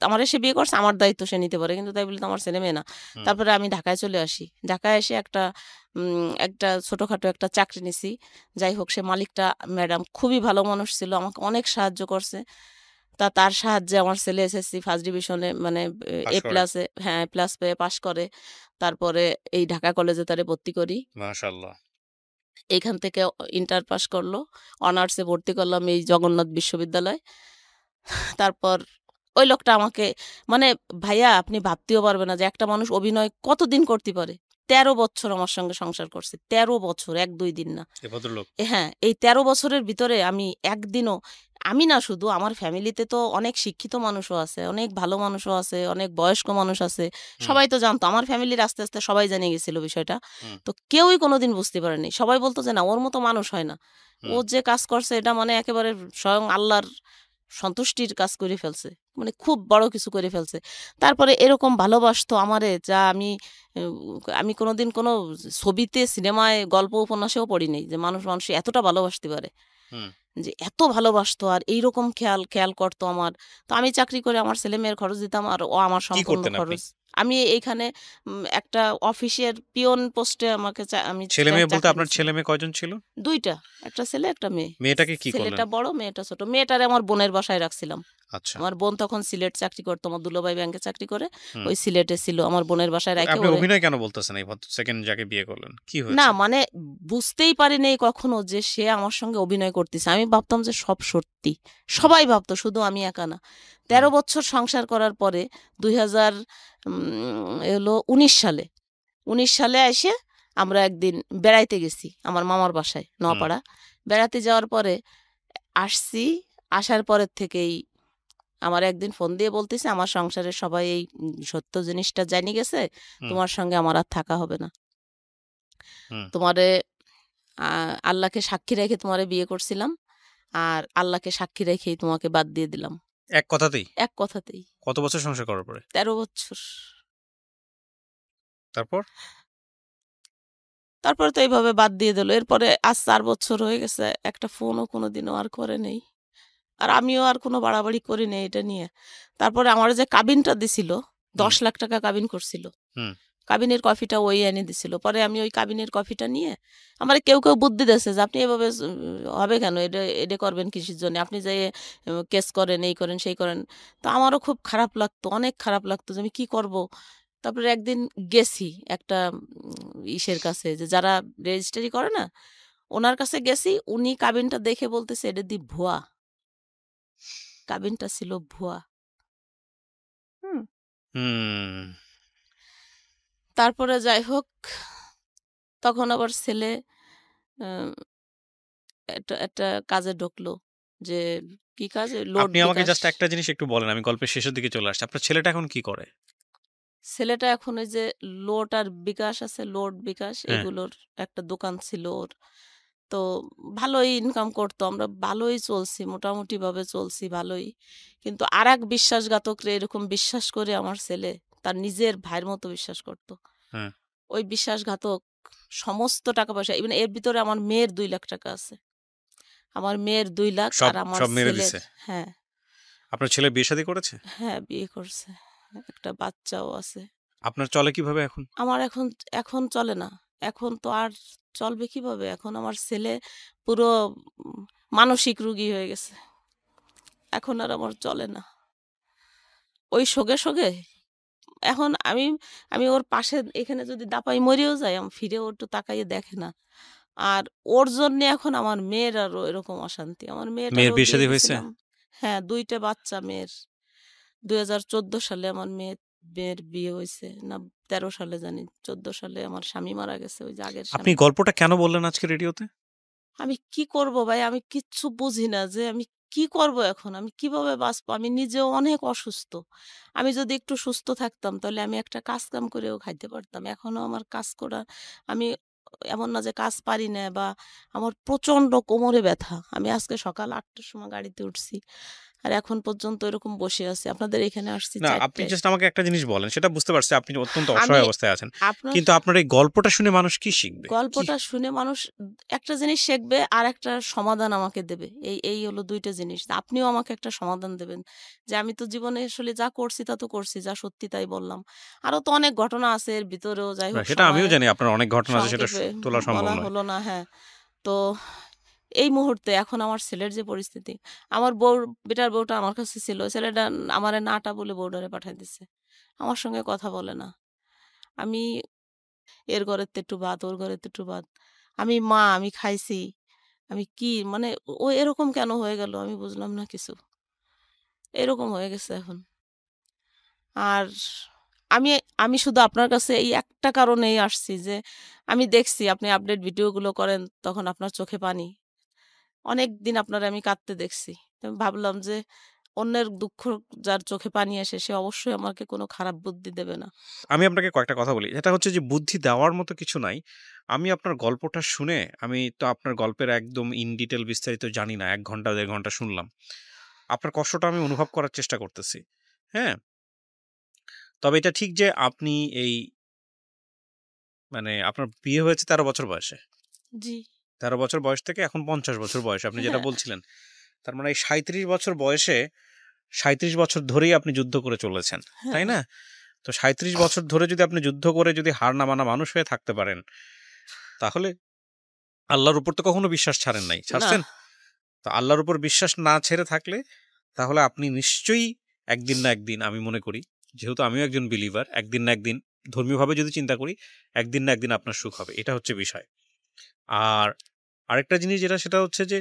আমারে সে বিয়ে করছে, আমার দায়িত্ব সে নিতে পারে। কিন্তু তাই বলে তো আমার ছেলে-মেয়ে না।"
হুম।
তারপরে আমি ঢাকায় চলে আসি। ঢাকায় এসে একটা ছোটখাটো একটা চাকরি নিছি। যাই হোক, সে মালিকটা ম্যাডাম খুবই ভালো মানুষ ছিল। আমাকে অনেক সাহায্য করছে। তার সাহায্যে আমার ছেলে এসএসসি ফার্স্ট ডিভিশনে মানে
পাস
এ
করে।
প্লাসে, হ্যাঁ, এ প্লাস পেয়ে পাস করে। তারপরে এই ঢাকা কলেজে তারে ভর্তি করি।
মাশাআল্লাহ।
এইখান থেকে ইন্টার পাস করলো। অনার্সে ভর্তি করলাম এই জগন্নাথ বিশ্ববিদ্যালয়। তারপর ওই লোকটা আমাকে মানে ভাইয়া আপনি ভাবতেও পারবেন না যে একটা মানুষ অভিনয় কতদিন করতে পারে। ১৩ বছর আমার সঙ্গে সংসার করছে। ১৩ বছর, ১-২ দিন না।
এ ভদ্রলোক।
হ্যাঁ, এই ১৩ বছরের ভিতরে আমি একদিনও, আমি না শুধু, আমার ফ্যামিলিতে তো অনেক শিক্ষিত মানুষও আছে, অনেক ভালো মানুষও আছে, অনেক বয়স্ক মানুষ আছে।
হুম,
সবাই তো জানতো। আমার ফ্যামিলির আস্তে, আস্তে সবাই জেনে গেছিল বিষয়টা।
হুম,
তো কেউই কোনোদিন বুঝতে পারেনি। সবাই বলত যে, "না, ওর মতো মানুষ হয় না। ও
হুম।
যে কাজ করছে এটা মানে একেবারে স্বয়ং আল্লাহর সন্তুষ্টির কাজ করে ফেলছে। মানে খুব বড় কিছু করে ফেলছে।" তারপরে এরকম ভালোবাসতো আমারে যা আমি কোনোদিন কোনো ছবিতে, সিনেমায়, গল্প উপন্যাসেও পড়ি নাই যে মানুষ এতটা ভালোবাসতে পারে।
হুম।
যে এত ভালোবাসতো আর এইরকম খেয়াল করতো আমার। তো আমি চাকরি করে আমার ছেলেমেয়ের খরচ দিতাম আর ও আমার
কি
সম্পূর্ণ
করতেন আপনি?
খরচ। আমি এইখানে একটা অফিসের পিয়ন পোস্টে আমাকে আমি
ছেলে-মেয়ে বলতে
চাকরি
আপনার
নিয়েছিলাম।
ছেলে-মেয়ে কয়জন ছিল?
২ টা। একটা ছেলে, একটা মেয়ে।
মেয়েটাকে কি করলেন?
ছেলেটা বড়, মেয়েটা ছোট। মেয়েটারে আমার বোনের বাসায় রাখছিলাম।
আচ্ছা।
আমার বোন তখন সিলেট চাকরি করতো। আমার দুলাভাই ব্যাংকে চাকরি করে।
হুম।
ওই সিলেটে ছিল। আমার বোনের বাসায়
তো
রাইখে
আপনি
ওরে,
অভিনয় কেন বলতেছেন এই সেকেন্ড যাকে বিয়ে করলেন? কি
না
হয়েছে?
মানে বুঝতেই পারিনি কখনো যে সে আমার সঙ্গে অভিনয় করতেছে। আমি ভাবতাম যে সব সত্যি।
হুম,
সবাই ভাবতো, শুধু আমি একা না।
হুম,
১৩ বছর সংসার করার পরে ২০০০ হলো ১৯ সালে। ১৯ সালে আইসে আমরা একদিন বেড়াইতে গেছি আমার মামার বাসায়
হুম।
নোয়াপাড়া। বেড়াতে যাওয়ার পরে আসছি। আসার পরের থেকেই আমার একদিন ফোন দিয়ে বলতেছে, "আমার সংসারের সবাই এই সত্য জিনিসটা জানি গেছে।
হুম,
তোমার সঙ্গে আমার আর থাকা হবে না।
হুম।
তোমারে আ আল্লাহকে সাক্ষী রেখে তোমারে বিয়ে করছিলাম। আর আল্লাহকে সাক্ষী রেখেই তোমাকে বাদ দিয়ে দিলাম।"
এক কথাতেই?
এক কথাতেই।
কত বছর সংসার করার পরে?
১৩ বছর।
তারপর?
তারপরে তো এইভাবে বাদ দিয়ে দিল। এরপরে আজ ৪ বছর হয়ে গেছে। একটা ফোনও কোনোদিনও আর করে নাই। আর আমিও আর কোনো বাড়াবাড়ি করি নাই এটা নিয়ে। তারপরে আমার যে কাবিনটা দিছিল,
হুম,
১০ লাখ টাকা কাবিন করছিল।
হুম,
কাবিনের কফিটা ওই এনে দিছিল। পরে আমি ওই কাবিনের কফিটা নিয়ে, আমারে কেউ বুদ্ধি দিয়েছে যে, "আপনি এভাবে হবে কেন? এটা করবেন কিসের জন্য? আপনি যেয়ে কেস করেন, এই করেন, সেই করেন।" তো আমারও খুব খারাপ লাগতো, অনেক খারাপ লাগতো যে আমি কি করব? তারপরে একদিন গেছি একটা ইসের কাছে, যে যারা রেজিস্ট্রি করে না? উনার কাছে গেছি। উনি কাবিনটা দেখে বলতেছে, "এটা দি ভুয়া।" কাবিনটা ছিল ভুয়া। হুম?
হুম।
তারপরে যাই হোক, তখন আবার ছেলে আ একটা একটা কাজে ঢুকলো। যে কি কাজ? লোড
আপনি আমাকে
বিকাশ।
জাস্ট একটা জিনিস একটু বলেন। আমি গল্পের শেষের দিকে চলে আসছি। আপনার ছেলেটা এখন কি করে?
ছেলেটা এখন ওই যে লোড আর বিকাশ আছে, লোড বিকাশ
হ্যাঁ।
এগুলোর একটা দোকান ছিল ওর। তো ভালোই ইনকাম করতো। আমরা ভালোই চলছি, মোটামুটি ভাবে চলছি ভালোই। কিন্তু আরেক বিশ্বাসঘাতকরে এরকম বিশ্বাস করে আমার ছেলে তার নিজের ভাইয়ের মতো বিশ্বাস করত।
হ্যাঁ।
ওই বিশ্বাসঘাতক সমস্ত টাকা পয়সা, ইভেন এর ভিতরে আমার মেয়ের ২ লাখ টাকা আছে। আমার মেয়ের ২ লাখ
সব
আর আমার
সব মেরে
ছেলের,
দিছে।
হ্যাঁ,
আপনার ছেলে বিয়ে-শাদী করেছে?
হ্যাঁ, বিয়ে করছে। একটা বাচ্চাও আছে।
আপনার চলে কিভাবে এখন?
আমার এখন এখন চলে না। এখন তো আর চলবে কিভাবে? এখন আমার ছেলে পুরো উম মানসিক রোগী হয়ে গেছে। এখন আর আমার চলে না। ওই শোকে এখন আমি ওর পাশে এখানে যদি দাপাই মরেও যাই, ফিরেও একটু তাকাইয়ে দেখে না। আর ওর জন্যে এখন আমার মেয়ের আরও এরকম অশান্তি। আমার
মেয়ের
মেয়েটারও বিয়ে
বিয়ে-শাদী হয়েছে?
দিছিলাম। হ্যাঁ, ২ টা বাচ্চা মেয়ের। ২০১৪ সালে আমার মেয়ের বিয়ে হইছে। না, ১৩ সালে জানি। ১৪ সালে আমার স্বামী মারা গেছে, ওই যে আগের
আপনি
স্বামী।
গল্পটা কেন বললেন আজকে রেডিওতে?
আমি কি করব ভাই? আমি কিচ্ছু বুঝি না যে আমি কি করব এখন? আমি কিভাবে বাঁচবো? আমি নিজেও অনেক অসুস্থ। আমি যদি একটু সুস্থ থাকতাম তাহলে আমি একটা কাজ-কাম করেও খাইতে পারতাম। এখনো আমার কাজ করা, আমি এমন না যে কাজ পারি না, বা আমার প্রচন্ড কোমরে ব্যথা। আমি আজকে সকাল ৮ টার সময় গাড়িতে উঠছি। আর এখন পর্যন্ত এরকম বসে আছি। আপনাদের এখানে আসছি
না, আপনি
৪টায়।
জাস্ট আমাকে একটা জিনিস বলেন, সেটা বুঝতে পারছি আপনি অত্যন্ত
আমি
অসহায় অবস্থায় আছেন।
আপনার
কিন্তু আপনার এই গল্পটা শুনে মানুষ কি শিখবে? কি
গল্পটা শুনে মানুষ একটা জিনিস শিখবে আর একটা সমাধান আমাকে দেবে। এই হলো ২ টা জিনিস। আপনিও আমাকে একটা সমাধান দেবেন। যে আমি তো জীবনে আসলে যা করছি তা তো করছি। যা সত্যি তাই বললাম। আরো তো অনেক ঘটনা আছে এর ভিতরেও, যাই
না,
হোক
সেটা আমিও
সময়ে
জানি আপনার অনেক ঘটনা আছে, সেটা
সংক্ষেপে
তোলা সম্ভব
বলা
নয়।
হলো না। হ্যাঁ। তো এই মুহূর্তে এখন আমার ছেলের যে পরিস্থিতি, আমার বউর বেটার বউটা আমার কাছে ছিল। ছেলেটা আমারে নাটা বলে বউডারে পাঠায় দিছে। আমার সঙ্গে কথা বলে না। আমি এর ঘরেতে একটু ভাত, ওর ঘরেতে একটু ভাত। আমি মা, আমি খাইছি। আমি কি মানে ও এরকম কেন হয়ে গেল আমি বুঝলাম না কিছু। এরকম হয়ে গেছে এখন। আর আমি আমি শুধু আপনার কাছে এই একটা কারণেই আসছি যে আমি দেখছি আপনি আপডেট ভিডিওগুলো করেন, তখন আপনার চোখে পানি। অনেকদিন আপনারে আমি কাঁদতে দেখছি। তো আমি ভাবলাম যে অন্যের দুঃখ যার চোখে পানি আসে সে অবশ্যই আমাকে কোনো খারাপ বুদ্ধি দেবে না।
আমি আপনাকে কয়েকটা কথা বলি। এটা হচ্ছে যে বুদ্ধি দেওয়ার মতো কিছু নাই। আমি আপনার গল্পটা শুনে, আমি তো আপনার গল্পের একদম ইন ডিটেইল বিস্তারিত জানি না। ১ ঘন্টা ১.৫ ঘন্টা শুনলাম। আপনার কষ্টটা আমি অনুভব করার চেষ্টা করতেছি। হ্যাঁ? তবে এটা ঠিক যে আপনি এই মানে আপনার বিয়ে হয়েছে ১৩ বছর বয়সে।
জি।
১৩ বছর বয়স থেকে এখন ৫০ বছর বয়সে আপনি যেটা
হ্যাঁ,
বলছিলেন। তার মানে এই ৩৭ বছর বয়সে ৩৭ বছর ধরেই আপনি যুদ্ধ করে চলেছেন। তাই
হ্যাঁ।
না? তো ৩৭ বছর ধরে যদি আপনি যুদ্ধ করে যদি হার না মানা মানুষ হয়ে থাকতে পারেন, তাহলে আল্লাহর উপর তো কখনো বিশ্বাস ছাড়েন নাই।
না,
ছাড়ছেন? তো আল্লাহর উপর বিশ্বাস না ছেড়ে থাকলে তাহলে আপনি নিশ্চয়ই একদিন না একদিন, আমি মনে করি, যেহেতু আমিও একজন বিলিভার, একদিন না একদিন ধর্মীয়ভাবে যদি চিন্তা করি, একদিন না একদিন আপনার সুখ হবে। এটা হচ্ছে বিষয়। আর আরেকটা জিনিস যেটা, সেটা হচ্ছে যে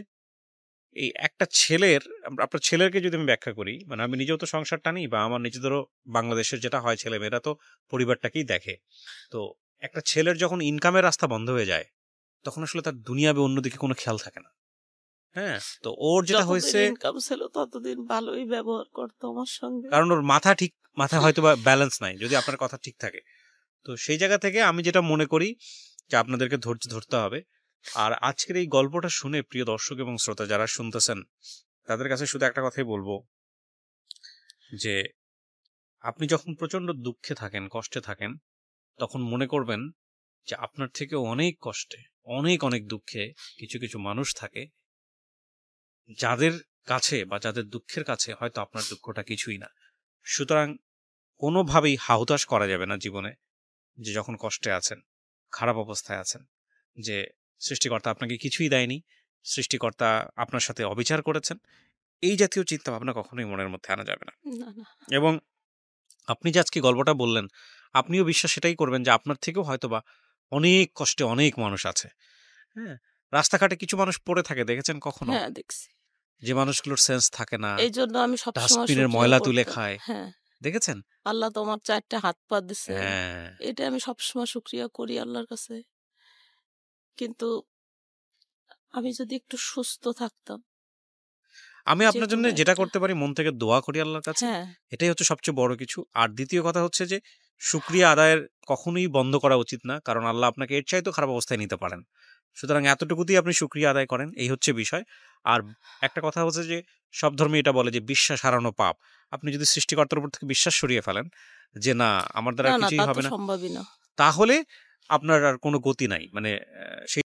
এই একটা ছেলের, আপনার ছেলেকে যদি আমি ব্যাখ্যা করি, মানে আমি নিজেও তো সংসার টানি, বা আমার নিজেদেরও বাংলাদেশের যেটা হয়, ছেলেমেয়েরা তো পরিবারটাকেই দেখে। তো একটা ছেলের যখন ইনকামের রাস্তা বন্ধ হয়ে যায়, তখন আসলে তার দুনিয়াবে অন্যদিকে কোনো খেয়াল থাকে না। হ্যাঁ? তো ওর যেটা
যতদিন
হয়েছে,
ইনকাম ছিল ততদিন ভালোই ব্যবহার করতো আমার সঙ্গে।
কারণ ওর মাথায় হয়তো বা ব্যালেন্স নাই, যদি আপনার কথা ঠিক থাকে। তো সেই জায়গা থেকে আমি যেটা মনে করি যে আপনাদেরকে ধৈর্য ধরতে হবে। আর আজকের এই গল্পটা শুনে প্রিয় দর্শক এবং শ্রোতা যারা শুনতেছেন, তাদের কাছে শুধু একটা কথাই বলবো যে আপনি যখন প্রচন্ড দুঃখে থাকেন, কষ্টে থাকেন, তখন মনে করবেন যে আপনার থেকে অনেক কষ্টে, অনেক অনেক দুঃখে কিছু কিছু মানুষ থাকে, যাদের কাছে বা যাদের দুঃখের কাছে হয়তো আপনার দুঃখটা কিছুই না। সুতরাং কোনোভাবেই হাহুতাশ করা যাবে না জীবনে, যে যখন কষ্টে আছেন, খারাপ অবস্থায় আছেন, যে সৃষ্টিকর্তা আপনাকে কিছুই দেয়নি, সৃষ্টিকর্তা আপনার সাথে অবিচার করেছেন, এই জাতীয় চিন্তা ভাবনা কখনোই মনের মধ্যে আনা যাবে না।
না, না।
এবং আপনি যে আজকে গল্পটা বললেন, আপনিও বিশ্বাস সেটাই করবেন যে আপনার থেকেও হয়তোবা অনেক কষ্টে অনেক মানুষ আছে। হ্যাঁ? রাস্তাঘাটে কিছু মানুষ পড়ে থাকে, দেখেছেন কখনো?
হ্যাঁ, দেখছি।
যে মানুষগুলোর সেন্স থাকে না,
এইজন্য আমি সবসময়
ডাস্টবিনের
শুকরিয়া
ময়লা তুলে
করতাম।
খায়।
হ্যাঁ,
দেখেছেন?
আল্লাহ তো আমার ৪ টা হাত পা দিছে।
হ্যাঁ।
এটা আমি সবসময় শুকরিয়া করি আল্লাহর কাছে। কিন্তু আমি যদি একটু সুস্থ থাকতাম,
আমি আপনার জন্য
যেকোনো
যেটা
একটা।
করতে পারি, মন থেকে দোয়া করি আল্লাহর কাছে।
হ্যাঁ,
এটাই হচ্ছে সবচেয়ে বড় কিছু। আর দ্বিতীয় কথা হচ্ছে যে শুকরিয়া আদায়ের কখনোই বন্ধ করা উচিত না। কারণ আল্লাহ আপনাকে এর চাইতেও খারাপ অবস্থায় নিতে পারেন। সুতরাং এতটুকুতেই আপনি শুকরিয়া আদায় করেন। এই হচ্ছে বিষয়। আর একটা কথা হচ্ছে যে সব ধর্মে এটা বলে যে বিশ্বাস হারানো পাপ। আপনি যদি সৃষ্টিকর্তার উপর থেকে বিশ্বাস সরিয়ে ফেলেন যে না, আমার দ্বারা
না, না,
কিছুই
তা তো
হবে না,
সম্ভবই না।
তাহলে আপনার আর কোনো গতি নাই। মানে সেই